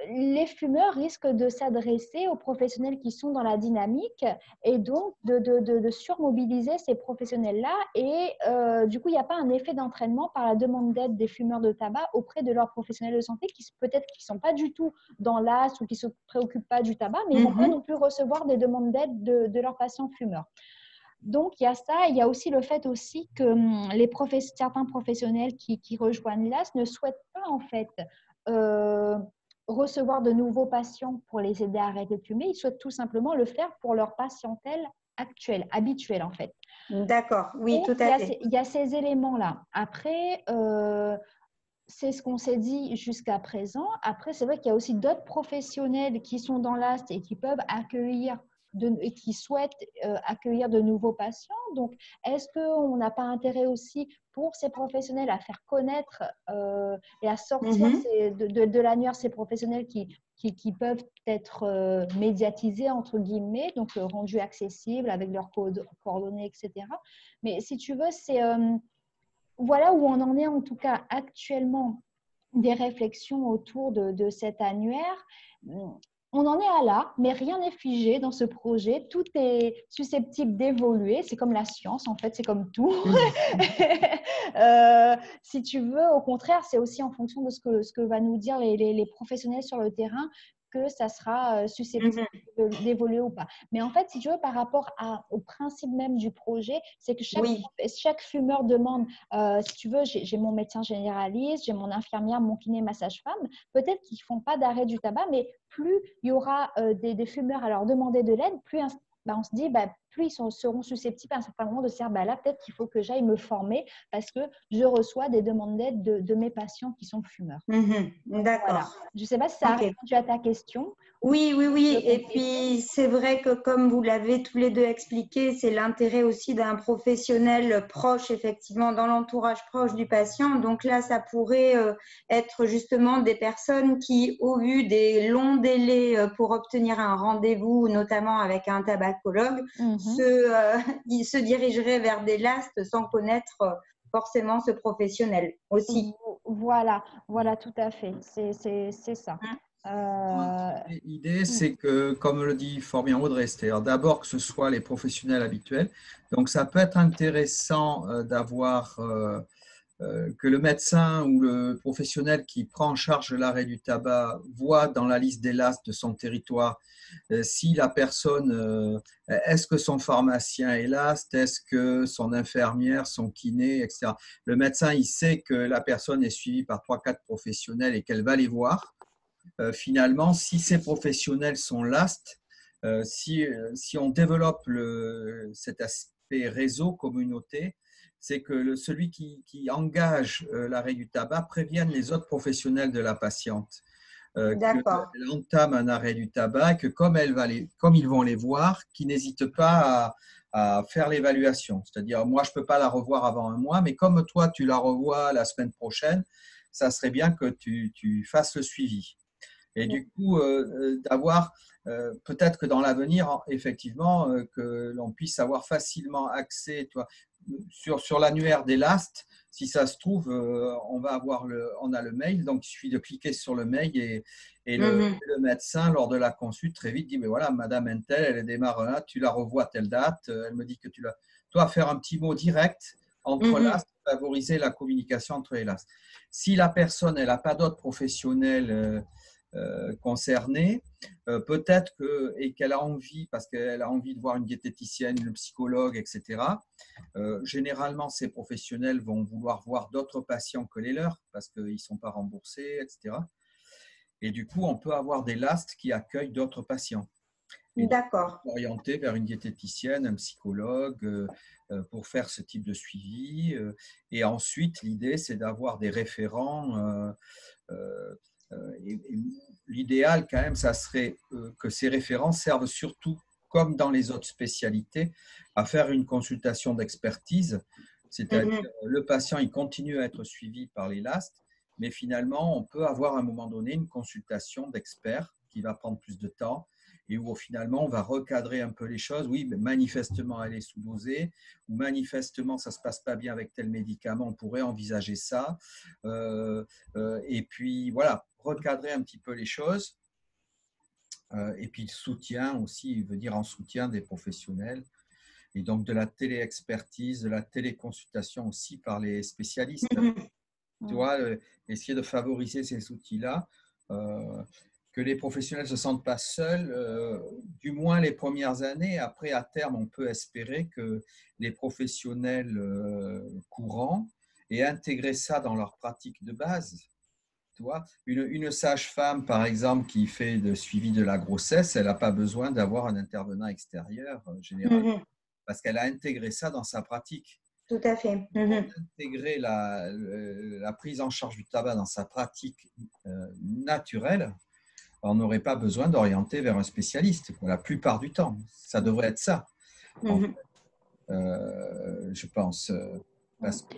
les fumeurs risquent de s'adresser aux professionnels qui sont dans la dynamique et donc de surmobiliser ces professionnels-là. Et du coup, il n'y a pas un effet d'entraînement par la demande d'aide des fumeurs de tabac auprès de leurs professionnels de santé qui peut-être qui ne sont pas du tout dans l'AS ou qui ne se préoccupent pas du tabac, mais ils ne vont pas non plus recevoir des demandes d'aide de leurs patients fumeurs. Donc, il y a ça. Il y a aussi le fait aussi que certains professionnels qui rejoignent l'AS ne souhaitent pas en fait recevoir de nouveaux patients pour les aider à arrêter de fumer. Ils souhaitent tout simplement le faire pour leur patientèle actuelle, habituelle en fait. D'accord, oui, donc, tout à fait. Il y a ces éléments-là. Après, c'est ce qu'on s'est dit jusqu'à présent. Après, c'est vrai qu'il y a aussi d'autres professionnels qui sont dans l'AST et qui peuvent accueillir et qui souhaitent accueillir de nouveaux patients. Donc, est-ce qu'on n'a pas intérêt aussi pour ces professionnels à faire connaître et à sortir de l'annuaire ces professionnels qui peuvent être médiatisés, entre guillemets, donc rendus accessibles avec leurs coordonnées, etc. Mais si tu veux, c'est… voilà où on en est en tout cas actuellement des réflexions autour de cet annuaire. On en est à là, mais rien n'est figé dans ce projet. Tout est susceptible d'évoluer. C'est comme la science, en fait, c'est comme tout. Si tu veux, au contraire, c'est aussi en fonction de ce que va nous dire les professionnels sur le terrain que ça sera susceptible d'évoluer ou pas. Mais en fait, si tu veux, par rapport au principe même du projet, c'est que chaque fumeur demande, si tu veux, j'ai mon médecin généraliste, j'ai mon infirmière, mon kiné, ma sage-femme. Peut-être qu'ils ne font pas d'arrêt du tabac, mais plus il y aura des fumeurs à leur demander de l'aide, plus on se dit, plus ils seront susceptibles à un certain moment de se dire, là, peut-être qu'il faut que j'aille me former parce que je reçois des demandes d'aide de mes patients qui sont fumeurs. D'accord. Voilà. Je ne sais pas si ça a répondu à ta question. Oui. Et puis, c'est vrai que comme vous l'avez tous les deux expliqué, c'est l'intérêt aussi d'un professionnel proche, effectivement, dans l'entourage proche du patient. Donc là, ça pourrait être justement des personnes qui, au vu des longs délais pour obtenir un rendez-vous, notamment avec un tabacologue, se dirigeraient vers des LAST sans connaître forcément ce professionnel aussi. Voilà, tout à fait. C'est ça. L'idée, c'est que, comme le dit fort bien Audrey, c'est-à-dire d'abord que ce soit les professionnels habituels. Donc, ça peut être intéressant d'avoir que le médecin ou le professionnel qui prend en charge l'arrêt du tabac voit dans la liste des LAST de son territoire si la personne, est-ce que son pharmacien est LAST, est-ce que son infirmière, son kiné, etc. Le médecin, il sait que la personne est suivie par 3-4 professionnels et qu'elle va les voir. Finalement, si ces professionnels sont LAST, si on développe cet aspect réseau, communauté, c'est que celui qui engage l'arrêt du tabac prévienne les autres professionnels de la patiente qu'elle entame un arrêt du tabac, que comme ils vont les voir, qu'ils n'hésitent pas à faire l'évaluation. C'est-à-dire, moi, je ne peux pas la revoir avant un mois, mais comme toi, tu la revois la semaine prochaine, ça serait bien que tu fasses le suivi. Et du coup, d'avoir peut-être que dans l'avenir, effectivement, que l'on puisse avoir facilement accès sur l'annuaire des LAST. Si ça se trouve, on a le mail, donc il suffit de cliquer sur le mail et le médecin, lors de la consulte, très vite dit, mais voilà, Madame Entel, elle démarre là, tu la revois à telle date, elle me dit que tu l'as… Toi, faire un petit mot direct entre LAST, favoriser la communication entre les LAST. Si la personne, elle n'a pas d'autres professionnels concernée, peut-être qu'elle a envie, parce qu'elle a envie de voir une diététicienne, une psychologue, etc. Généralement, ces professionnels vont vouloir voir d'autres patients que les leurs, parce qu'ils ne sont pas remboursés, etc. Et du coup, on peut avoir des LAST qui accueillent d'autres patients. D'accord. Orientés vers une diététicienne, un psychologue, pour faire ce type de suivi. Et ensuite, l'idée, c'est d'avoir des référents. L'idéal, quand même, ça serait que ces référents servent surtout, comme dans les autres spécialités, à faire une consultation d'expertise. C'est-à-dire, le patient, il continue à être suivi par les LAST, mais finalement, on peut avoir à un moment donné une consultation d'expert qui va prendre plus de temps et où finalement, on va recadrer un peu les choses. Oui, mais manifestement, elle est sous-dosée, ou manifestement, ça ne se passe pas bien avec tel médicament, on pourrait envisager ça. Et puis, voilà, recadrer un petit peu les choses. Et puis, le soutien aussi, il veut dire en soutien des professionnels. Et donc, de la téléexpertise, de la téléconsultation aussi par les spécialistes. Tu vois, essayer de favoriser ces outils-là, que les professionnels ne se sentent pas seuls, du moins les premières années. Après, à terme, on peut espérer que les professionnels courants aient intégré ça dans leur pratique de base. Tu vois, une sage-femme, par exemple, qui fait le suivi de la grossesse, elle n'a pas besoin d'avoir un intervenant extérieur, généralement, parce qu'elle a intégré ça dans sa pratique. Tout à fait. Intégrer la prise en charge du tabac dans sa pratique naturelle, on n'aurait pas besoin d'orienter vers un spécialiste, pour la plupart du temps. Ça devrait être ça, en fait. Je pense. Parce que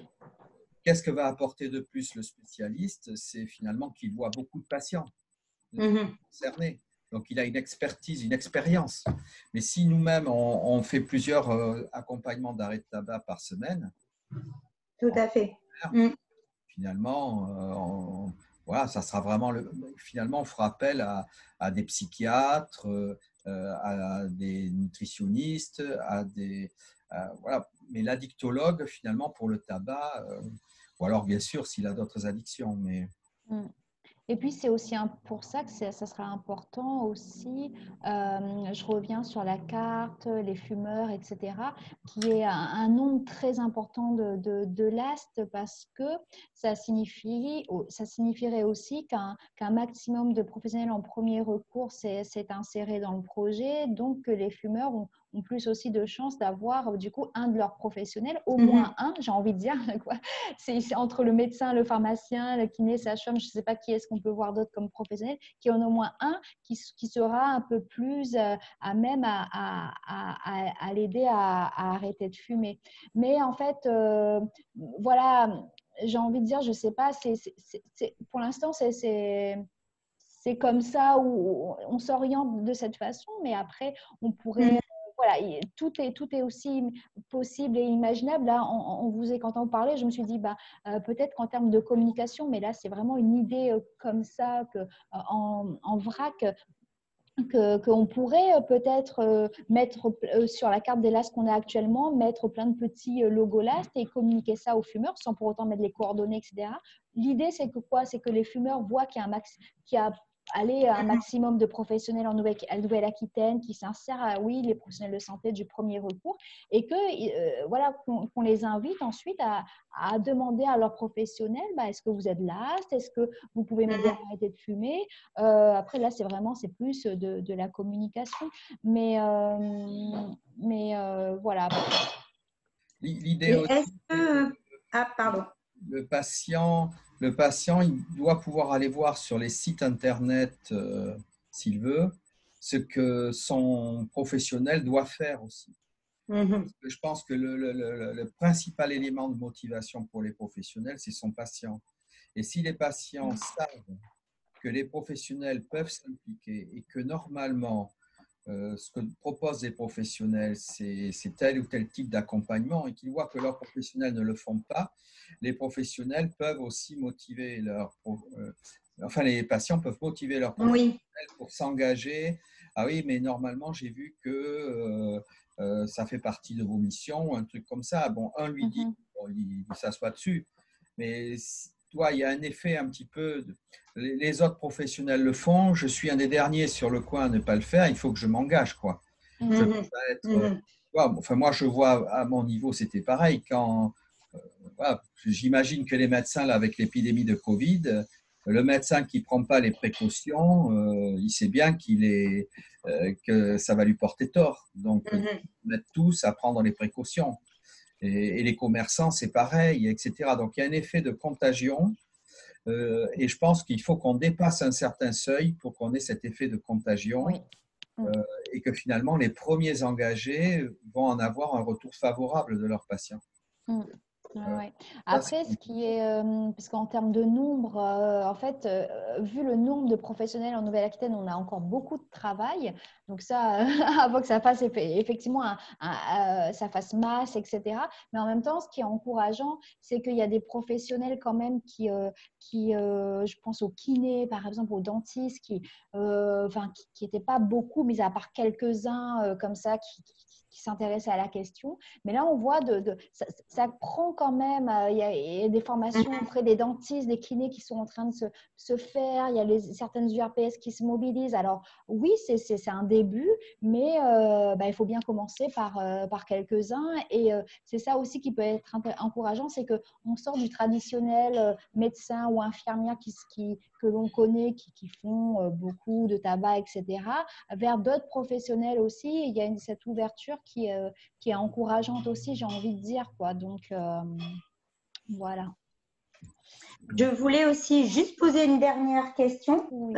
qu'est-ce que va apporter de plus le spécialiste? C'est finalement qu'il voit beaucoup de patients concernés. Donc, il a une expertise, une expérience. Mais si nous-mêmes, on fait plusieurs accompagnements d'arrêt de tabac par semaine, tout à fait. Finalement, voilà, ça sera vraiment finalement, on fera appel à des psychiatres, à des nutritionnistes, voilà. Mais l'addictologue, finalement, pour le tabac, ou alors bien sûr s'il a d'autres addictions, mais… Et puis, c'est aussi pour ça que ça sera important aussi, je reviens sur la carte, les fumeurs, etc., qui est un nombre très important de LAST parce que ça signifierait aussi qu'un maximum de professionnels en premier recours s'est inséré dans le projet, donc que les fumeurs ont plus aussi de chances d'avoir du coup un de leurs professionnels, au moins un, j'ai envie de dire, quoi. C'est entre le médecin, le pharmacien, le kiné, sage-femme, je ne sais pas qui est-ce qu'on peut voir d'autres comme professionnels, qui en a au moins un qui sera un peu plus à même à l'aider à arrêter de fumer. Mais en fait, voilà, j'ai envie de dire, je ne sais pas, pour l'instant, c'est comme ça où on s'oriente de cette façon, mais après, on pourrait… Voilà, tout est aussi possible et imaginable. Là, en vous écoutant parler, je me suis dit, peut-être qu'en termes de communication, mais là, c'est vraiment une idée comme ça, en vrac, qu'on pourrait peut-être mettre sur la carte des LAST qu'on a actuellement, mettre plein de petits logos LAST et communiquer ça aux fumeurs sans pour autant mettre les coordonnées, etc. L'idée, c'est que quoi? C'est que les fumeurs voient qu'il y a un maximum de professionnels en Nouvelle-Aquitaine qui s'insèrent à, oui, les professionnels de santé du premier recours et que, voilà, qu'on les invite ensuite à demander à leurs professionnels, est-ce que vous êtes LAST? Est-ce que vous pouvez m'aider à arrêter de fumer? Après, là, c'est plus de la communication. Mais voilà. L'idée aussi, est-ce que… Ah, pardon. le patient, il doit pouvoir aller voir sur les sites internet, s'il veut, ce que son professionnel doit faire aussi. Parce que je pense que le principal élément de motivation pour les professionnels, c'est son patient. Et si les patients savent que les professionnels peuvent s'impliquer et que normalement, ce que proposent les professionnels, c'est tel ou tel type d'accompagnement et qu'ils voient que leurs professionnels ne le font pas, les professionnels peuvent aussi motiver les patients peuvent motiver leurs professionnels pour s'engager. Ah oui, mais normalement, j'ai vu que ça fait partie de vos missions ou un truc comme ça. Bon, un lui dit, bon, il s'assoit dessus, mais toi, il y a un effet un petit peu… Les autres professionnels le font, je suis un des derniers sur le coin à ne pas le faire, il faut que je m'engage, quoi. Je peux pas être… Enfin, moi, je vois à mon niveau, c'était pareil. Quand voilà, j'imagine que les médecins, là, avec l'épidémie de Covid, le médecin qui ne prend pas les précautions, il sait bien que ça va lui porter tort. Donc, ils mettent tous à prendre les précautions. Et les commerçants, c'est pareil, etc. Donc, il y a un effet de contagion. Et je pense qu'il faut qu'on dépasse un certain seuil pour qu'on ait cet effet de contagion. Oui. Et que finalement, les premiers engagés vont en avoir un retour favorable de leurs patients. Ouais. Après, ce qui est, parce qu'en termes de nombre, en fait, vu le nombre de professionnels en Nouvelle-Aquitaine, on a encore beaucoup de travail. Donc ça, avant que ça fasse effectivement ça fasse masse, etc. Mais en même temps, ce qui est encourageant, c'est qu'il y a des professionnels quand même qui je pense aux kinés, par exemple, aux dentistes, qui n'étaient pas beaucoup, mis à part quelques-uns comme ça, qui s'intéressent à la question. Mais là, on voit ça prend quand même, il y a des formations auprès des dentistes, des kinés qui sont en train de se faire, il y a certaines URPS qui se mobilisent. Alors oui, c'est un début, mais il faut bien commencer par quelques-uns. Et c'est ça aussi qui peut être encourageant, c'est qu'on sort du traditionnel médecin ou infirmière que l'on connaît, qui font beaucoup de tabac, etc., vers d'autres professionnels aussi. Il y a cette ouverture qui est encourageante aussi, j'ai envie de dire, quoi. Donc, voilà. Je voulais aussi juste poser une dernière question. Oui.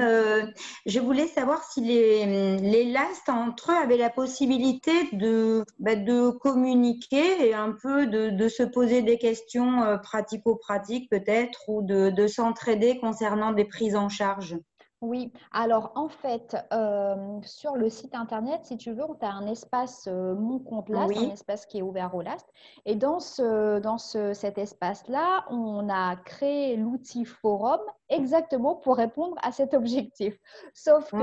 Je voulais savoir si les LAST entre eux avaient la possibilité de communiquer et un peu de se poser des questions pratico-pratiques peut-être ou de s'entraider concernant des prises en charge. Oui, alors en fait, sur le site internet, si tu veux, tu as un espace Mon compte LAST, un espace qui est ouvert au LAST. Et dans cet espace-là, on a créé l'outil forum exactement pour répondre à cet objectif. Sauf que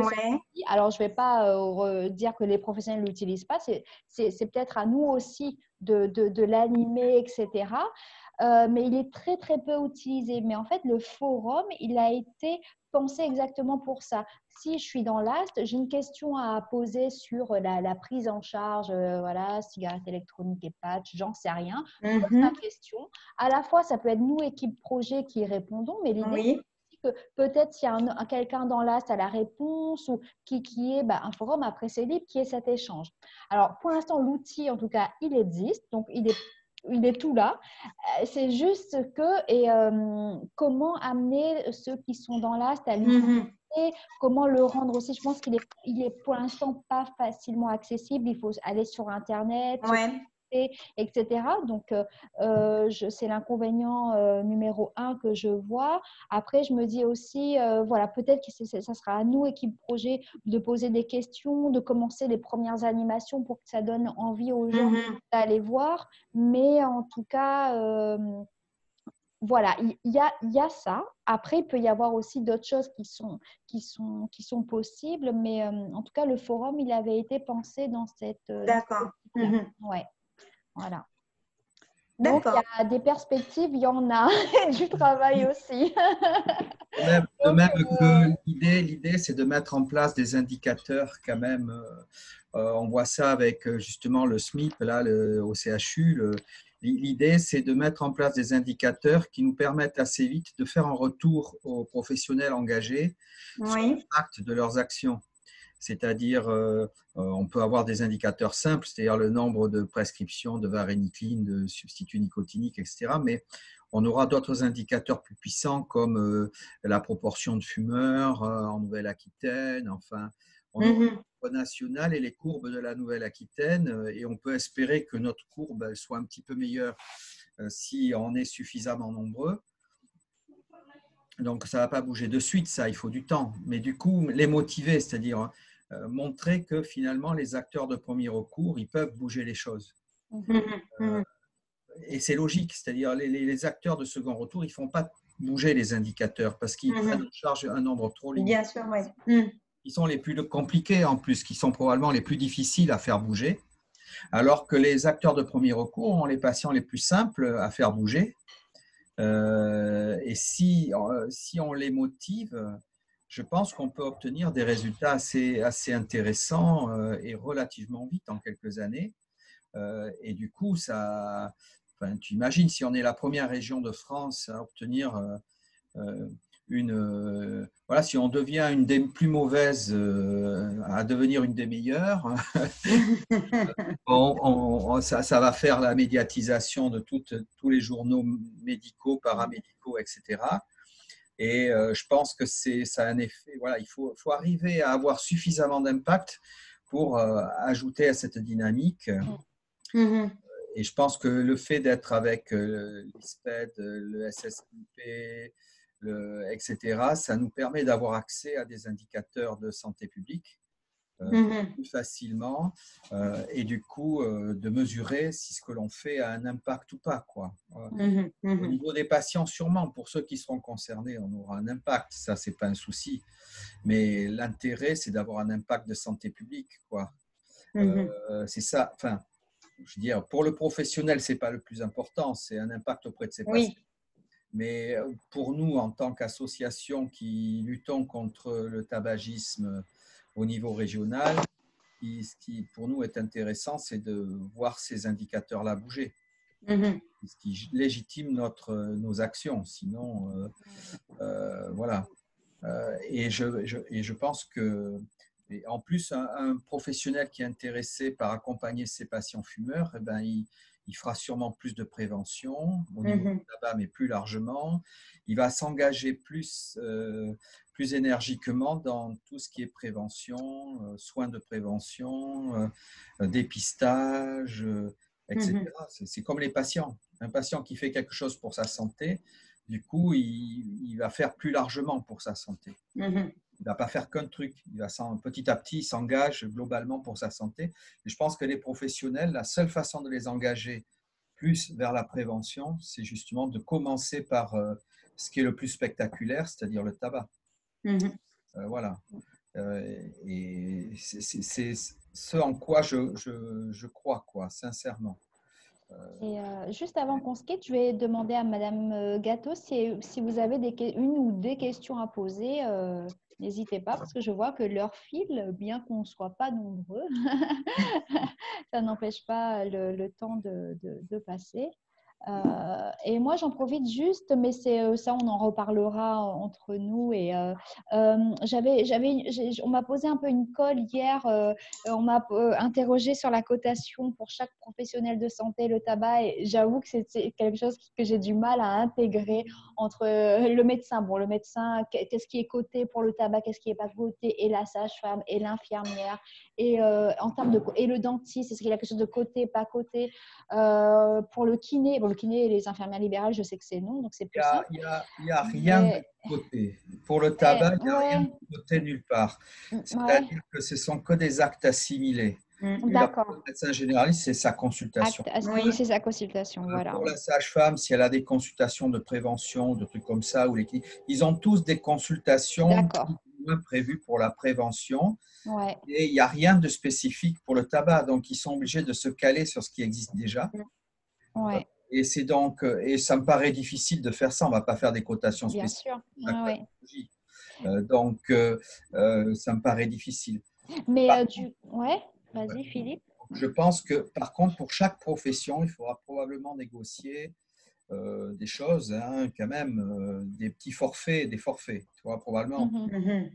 alors je ne vais pas dire que les professionnels ne l'utilisent pas, c'est peut-être à nous aussi de l'animer, etc. Mais il est très, très peu utilisé. Mais en fait, le forum, il a été pensé exactement pour ça. Si je suis dans l'AST, j'ai une question à poser sur la prise en charge, voilà, cigarette électronique et patch, j'en sais rien. Je pose ma question. À la fois, ça peut être nous, équipe projet, qui répondons, mais l'idée, c'est que peut-être s'il y a quelqu'un dans l'AST à la réponse ou qui est un forum, après c'est libre, qui est cet échange. Alors, pour l'instant, l'outil, en tout cas, il existe. Donc, il est tout là. C'est juste comment amener ceux qui sont dans l'AST à l'utiliser, comment le rendre aussi. Je pense qu'il est pour l'instant pas facilement accessible. Il faut aller sur Internet, etc. Donc, c'est l'inconvénient numéro 1 que je vois. Après, je me dis aussi, voilà, peut-être que ça sera à nous, équipe projet, de poser des questions, de commencer les premières animations pour que ça donne envie aux gens d'aller voir. Mais en tout cas, voilà, il y a ça. Après, il peut y avoir aussi d'autres choses qui sont possibles, mais en tout cas, le forum, il avait été pensé dans dans cette D'accord. optique-là. Ouais, voilà. Donc, il D'accord. y a des perspectives, il y en a, et du travail aussi. De Donc, même que l'idée, c'est de mettre en place des indicateurs quand même. On voit ça avec justement le SMIP, là, au CHU. L'idée, c'est de mettre en place des indicateurs qui nous permettent assez vite de faire un retour aux professionnels engagés sur Oui. l'impact de leurs actions. C'est-à-dire, on peut avoir des indicateurs simples, c'est-à-dire le nombre de prescriptions de varénicline, de substituts nicotiniques, etc. Mais on aura d'autres indicateurs plus puissants comme la proportion de fumeurs en Nouvelle-Aquitaine. Enfin, on aura les courbes nationales et les courbes de la Nouvelle-Aquitaine et on peut espérer que notre courbe elle, soit un petit peu meilleure si on est suffisamment nombreux. Donc, ça ne va pas bouger de suite, ça, il faut du temps. Mais du coup, les motiver, c'est-à-dire montrer que finalement, les acteurs de premier recours, ils peuvent bouger les choses. Et c'est logique, c'est-à-dire les acteurs de second retour, ils ne font pas bouger les indicateurs parce qu'ils prennent en charge un nombre trop limité. Bien sûr, oui. Qui sont les plus compliqués en plus, qui sont probablement les plus difficiles à faire bouger, alors que les acteurs de premier recours ont les patients les plus simples à faire bouger. Et si on les motive, je pense qu'on peut obtenir des résultats assez intéressants et relativement vite en quelques années. Et du coup, tu imagines si on est la première région de France à obtenir voilà, si on devient une des plus mauvaises à devenir une des meilleures, ça va faire la médiatisation de tous les journaux médicaux, paramédicaux, etc. Et je pense que ça a un effet. Voilà, il faut arriver à avoir suffisamment d'impact pour ajouter à cette dynamique. Et je pense que le fait d'être avec l'ISPED, le SSIP, etc., ça nous permet d'avoir accès à des indicateurs de santé publique plus facilement et du coup de mesurer si ce que l'on fait a un impact ou pas, quoi. Au niveau des patients, sûrement, pour ceux qui seront concernés, on aura un impact, ça, c'est pas un souci. Mais l'intérêt, c'est d'avoir un impact de santé publique, quoi. C'est ça, enfin, je veux dire, pour le professionnel, c'est pas le plus important, c'est un impact auprès de ses patients. Mais pour nous, en tant qu'association qui luttons contre le tabagisme au niveau régional, ce qui pour nous est intéressant, c'est de voir ces indicateurs-là bouger, ce qui légitime nos actions. Sinon, voilà. Et je pense que, en plus, un professionnel qui est intéressé par accompagner ses patients fumeurs, eh ben, il fera sûrement plus de prévention au niveau du tabac, mais plus largement. Il va s'engager plus énergiquement dans tout ce qui est prévention, soins de prévention, dépistage, etc. C'est comme les patients. Un patient qui fait quelque chose pour sa santé, du coup, il va faire plus largement pour sa santé. Il ne va pas faire qu'un truc. Il va petit à petit s'engage globalement pour sa santé. Et je pense que les professionnels, la seule façon de les engager plus vers la prévention, c'est justement de commencer par ce qui est le plus spectaculaire, c'est-à-dire le tabac. Voilà. Et c'est ce en quoi je crois, quoi, sincèrement. Et juste avant qu'on se quitte, je vais demander à Madame Gâteau si vous avez une ou des questions à poser. N'hésitez pas parce que je vois que l'heure file, bien qu'on ne soit pas nombreux. Ça n'empêche pas le temps de passer. Et moi, j'en profite juste, mais c'est ça, on en reparlera entre nous. Et on m'a posé un peu une colle hier. On m'a interrogé sur la cotation pour chaque professionnel de santé, le tabac. Et j'avoue que c'est quelque chose que j'ai du mal à intégrer entre le médecin. Bon, le médecin, qu'est-ce qui est coté pour le tabac, qu'est-ce qui n'est pas coté, et la sage-femme, et l'infirmière, et en termes et le dentiste, est-ce qu'il y a quelque chose de coté, pas coté pour le kiné. Bon, le kiné et les infirmières libérales, je sais que c'est non, donc c'est plus simple. Il n'y a rien de côté. Pour le tabac, il n'y a rien de côté nulle part. C'est-à-dire que ce ne sont que des actes assimilés. D'accord. Le médecin généraliste, c'est sa consultation. Oui, c'est sa consultation. Voilà. Pour la sage-femme, si elle a des consultations de prévention, de trucs comme ça, ils ont tous des consultations prévues pour la prévention. Ouais. Et il n'y a rien de spécifique pour le tabac. Donc, ils sont obligés de se caler sur ce qui existe déjà. Ouais. Et c'est donc, et ça me paraît difficile de faire ça. On ne va pas faire des cotations spécifiques. Bien sûr. Donc, ça me paraît difficile. Mais ouais, vas-y, Philippe. Je pense que, par contre, pour chaque profession, il faudra probablement négocier des choses, hein, quand même, des petits forfaits, des forfaits. Tu vois, probablement,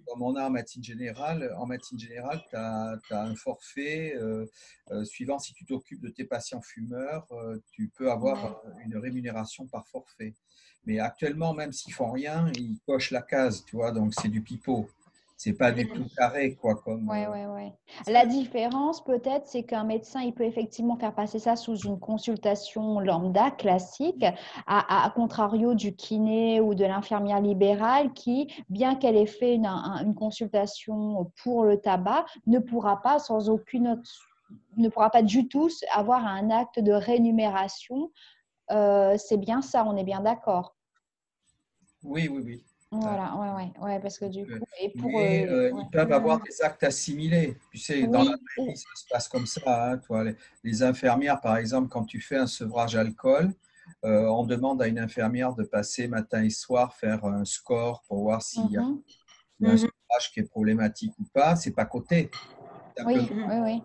comme on a en médecine générale, tu as un forfait suivant si tu t'occupes de tes patients fumeurs, tu peux avoir une rémunération par forfait. Mais actuellement, même s'ils font rien, ils cochent la case, tu vois, donc c'est du pipeau. C'est pas du tout carré, quoi. Ouais. La différence, peut-être, c'est qu'un médecin, il peut effectivement faire passer ça sous une consultation lambda, classique, à contrario du kiné ou de l'infirmière libérale qui, bien qu'elle ait fait une consultation pour le tabac, ne pourra pas, ne pourra pas du tout avoir un acte de rémunération. C'est bien ça, on est bien d'accord. Oui. Voilà, ouais, parce que du coup, ils peuvent avoir des actes assimilés. Tu sais, dans la vraie vie, ça se passe comme ça. Hein, toi, les infirmières, par exemple, quand tu fais un sevrage alcool, on demande à une infirmière de passer matin et soir faire un score pour voir s'il y a un sevrage qui est problématique ou pas. C'est pas coté. Oui.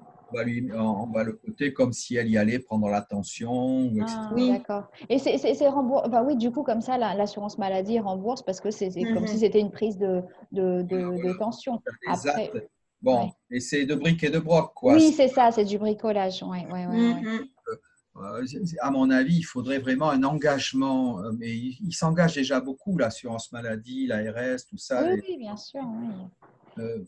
On va le coter comme si elle y allait prendre l'attention, etc. D'accord. Et c'est remboursé. Enfin, oui, du coup, comme ça, l'assurance maladie rembourse parce que c'est comme si c'était une prise de tension. Après, bon, et c'est de briques et de broc, quoi. Oui, c'est ça, c'est du bricolage. Ouais. À mon avis, il faudrait vraiment un engagement, mais il s'engage déjà beaucoup, l'assurance maladie, l'ARS, tout ça. Oui, bien sûr. Oui.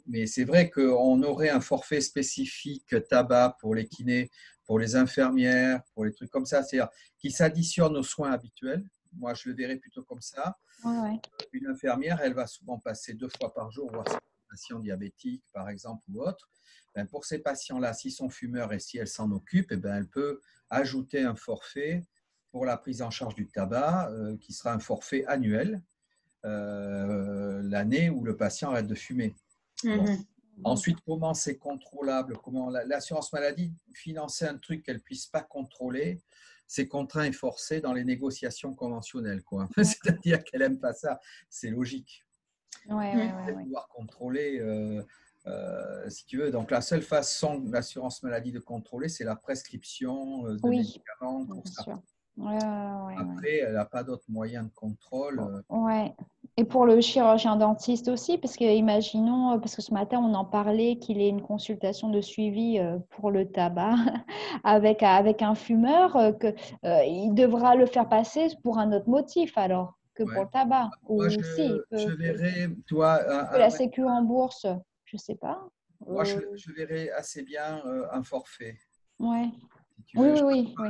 Mais c'est vrai qu'on aurait un forfait spécifique tabac pour les kinés, pour les infirmières, pour les trucs comme ça, c'est-à-dire qui s'additionnent aux soins habituels. Moi, je le verrais plutôt comme ça. Une infirmière, elle va souvent passer 2 fois par jour voir ses patients diabétiques, par exemple, ou autres. Ben, pour ces patients-là, s'ils sont fumeurs et si elle s'en occupe, eh ben, elle peut ajouter un forfait pour la prise en charge du tabac, qui sera un forfait annuel, l'année où le patient arrête de fumer. Ensuite, comment c'est contrôlable? Comment l'assurance maladie financer un truc qu'elle ne puisse pas contrôler, c'est contraint et forcé dans les négociations conventionnelles, quoi. C'est-à-dire qu'elle n'aime pas ça, c'est logique. Pouvoir contrôler, si tu veux. Donc, la seule façon de l'assurance maladie de contrôler, c'est la prescription de médicaments pour ça. Après, elle n'a pas d'autres moyens de contrôle. Et pour le chirurgien dentiste aussi, parce que imaginons, parce que ce matin on en parlait, qu'il ait une consultation de suivi pour le tabac avec un fumeur, il devra le faire passer pour un autre motif alors que pour le tabac. Moi, je verrais, toi, la Sécu en bourse, je ne sais pas. Moi, je verrais assez bien un forfait. Oui.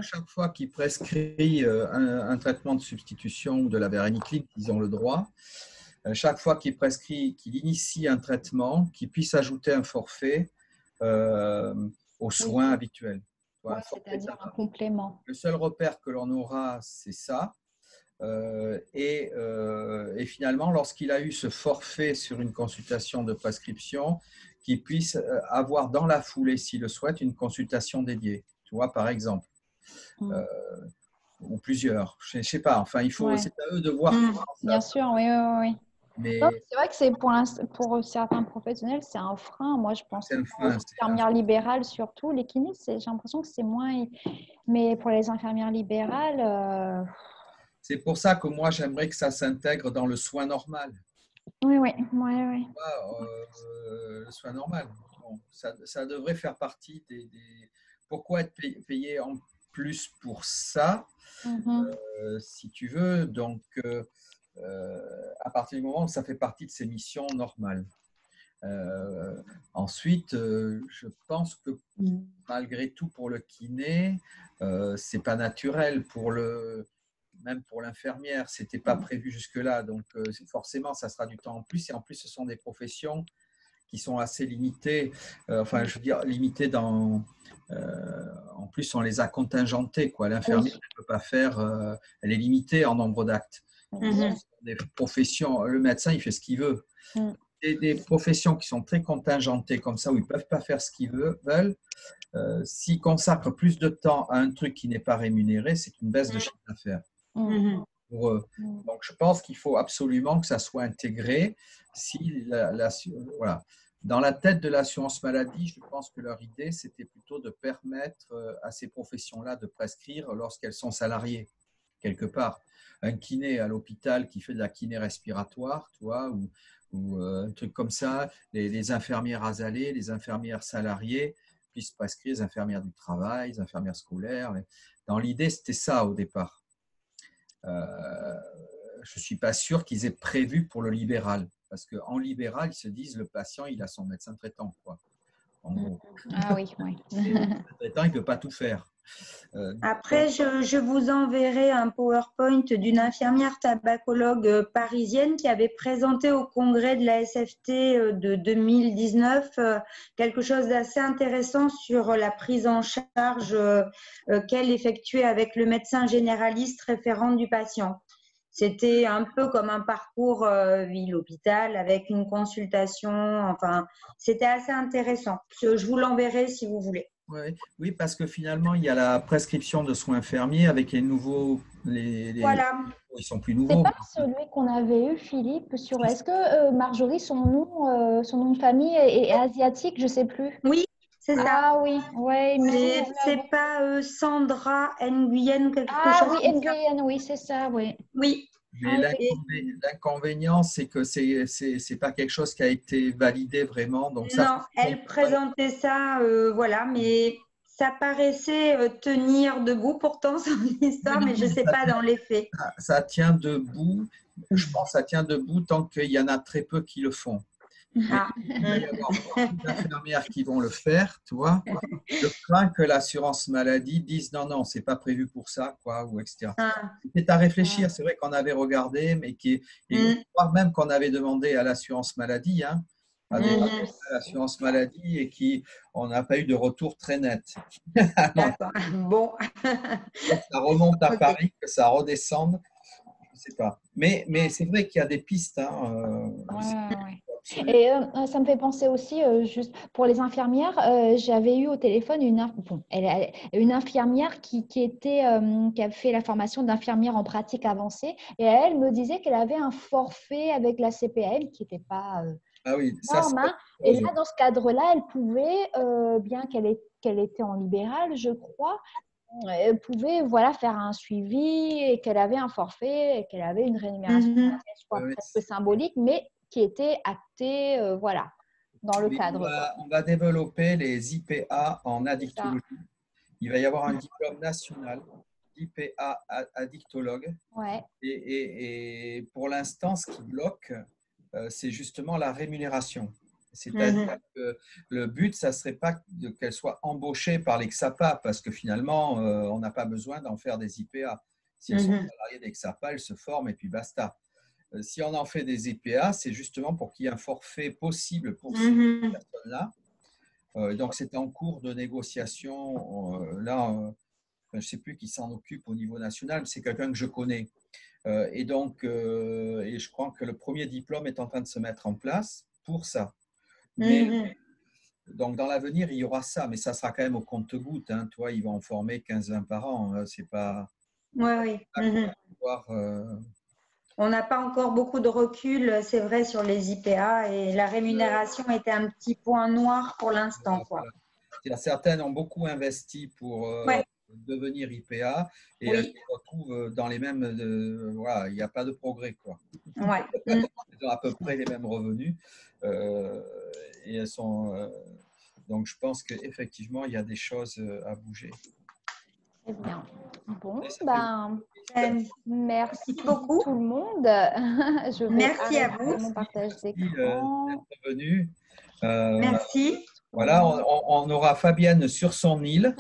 Chaque fois qu'il prescrit un traitement de substitution ou de la varénicline, ils ont le droit. Chaque fois qu'il prescrit, qu'il initie un traitement, qu'il puisse ajouter un forfait aux soins habituels. C'est-à-dire un complément. Le seul repère que l'on aura, c'est ça. Et finalement, lorsqu'il a eu ce forfait sur une consultation de prescription, qu'il puisse avoir dans la foulée, s'il le souhaite, une consultation dédiée. Tu vois, par exemple. Ou plusieurs. Je ne sais pas. Enfin, c'est à eux de voir. Bien sûr, oui. Mais c'est vrai que c'est pour certains professionnels, c'est un frein. Moi, je pense aux infirmières libérales, surtout. Les kinés, j'ai l'impression que c'est moins. Mais pour les infirmières libérales. C'est pour ça que moi, j'aimerais que ça s'intègre dans le soin normal. Oui. Le soin normal. Bon, ça devrait faire partie des. Pourquoi être payé en plus pour ça, si tu veux. Donc, à partir du moment où ça fait partie de ses missions normales. Ensuite, je pense que malgré tout, pour le kiné, c'est pas naturel. Même pour l'infirmière, c'était pas prévu jusque-là. Donc, forcément, ça sera du temps en plus. Et en plus, ce sont des professions qui sont assez limitées. Enfin, je veux dire, limitées dans… en plus, on les a contingentés, quoi. L'infirmière ne peut pas faire… elle est limitée en nombre d'actes. Des professions, le médecin, il fait ce qu'il veut. Des professions qui sont très contingentées comme ça, où ils ne peuvent pas faire ce qu'ils veulent, s'ils consacrent plus de temps à un truc qui n'est pas rémunéré, c'est une baisse de chiffre d'affaires pour eux. Donc, je pense qu'il faut absolument que ça soit intégré. Si voilà. Dans la tête de l'assurance maladie, je pense que leur idée, c'était plutôt de permettre à ces professions-là de prescrire lorsqu'elles sont salariées, quelque part. Un kiné à l'hôpital qui fait de la kiné respiratoire, tu vois, ou un truc comme ça, les infirmières azalées, les infirmières salariées puissent prescrire, les infirmières du travail, les infirmières scolaires. Dans l'idée, c'était ça au départ. Je ne suis pas sûr qu'ils aient prévu pour le libéral, parce qu'en libéral, ils se disent le patient, il a son médecin traitant, quoi. En gros. Ah oui, oui. Le médecin traitant, il ne peut pas tout faire. Après, je vous enverrai un PowerPoint d'une infirmière tabacologue parisienne qui avait présenté au congrès de la SFT de 2019 quelque chose d'assez intéressant sur la prise en charge qu'elle effectuait avec le médecin généraliste référent du patient. C'était un peu comme un parcours ville-hôpital avec une consultation. Enfin, c'était assez intéressant. Je vous l'enverrai si vous voulez. Oui, parce que finalement, il y a la prescription de soins infirmiers avec les nouveaux… Voilà. Ils sont plus nouveaux. C'est pas celui qu'on avait eu, Philippe, sur… Est-ce que Marjorie, son nom de famille est asiatique? Je ne sais plus. Oui, c'est ça. Ah oui, ouais. C'est pas Sandra Nguyen, quelque chose oui, comme ça. Nguyen, oui, c'est ça, oui. Oui. Mais l'inconvénient, c'est que c'est pas quelque chose qui a été validé vraiment. Donc ça, non, elle présentait ça, voilà, mais ça paraissait tenir debout pourtant son histoire, mais je ne sais pas dans les faits. Ça tient debout. Je pense que ça tient debout tant qu'il y en a très peu qui le font. Il va y avoir beaucoup d'infirmières qui vont le faire, tu vois. Je crains que l'assurance maladie dise non, c'est pas prévu pour ça, quoi, ou etc. C'est à réfléchir. C'est vrai qu'on avait regardé, mais même qu'on avait demandé à l'assurance maladie, à l'assurance maladie, et on n'a pas eu de retour très net. D'accord. Bon. Ça remonte à Paris, que ça redescende. Je ne sais pas. Mais c'est vrai qu'il y a des pistes. Et ça me fait penser aussi, juste pour les infirmières, j'avais eu au téléphone une infirmière qui a fait la formation d'infirmière en pratique avancée, et elle me disait qu'elle avait un forfait avec la CPAM qui n'était pas normal. Et là, dans ce cadre-là, elle pouvait, bien qu'elle était en libéral, je crois, elle pouvait faire un suivi, et qu'elle avait un forfait et qu'elle avait une rémunération presque symbolique, mais qui était actée dans le cadre. On va développer les IPA en addictologie. Il va y avoir un diplôme national d'IPA addictologue. Et pour l'instant, ce qui bloque, c'est justement la rémunération. C'est-à-dire que le but, ça ne serait pas qu'elle soit embauchée par l'EXAPA, parce que finalement, on n'a pas besoin d'en faire des IPA. Si elles sont salariées d'EXAPA, elles se forment et puis basta. Si on en fait des IPA, c'est justement pour qu'il y ait un forfait possible pour ces personnes-là. Donc, c'est en cours de négociation. Je ne sais plus qui s'en occupe au niveau national, mais c'est quelqu'un que je connais. Et donc, et je crois que le premier diplôme est en train de se mettre en place pour ça. Mais, donc, dans l'avenir, il y aura ça, mais ça sera quand même au compte-gouttes. Toi, ils vont en former 15-20 par an. C'est pas… On n'a pas encore beaucoup de recul, c'est vrai, sur les IPA, et la rémunération était un petit point noir pour l'instant. Certaines ont beaucoup investi pour devenir IPA, et elles se retrouvent dans les mêmes… il n'y a pas de progrès, quoi. Elles ont à peu près les mêmes revenus. Et elles sont… donc, je pense qu'effectivement, il y a des choses à bouger. Très bien. Bon, merci beaucoup tout le monde. Merci à vous. Mon partage d'écran. Merci. Voilà, on aura Fabienne sur son île.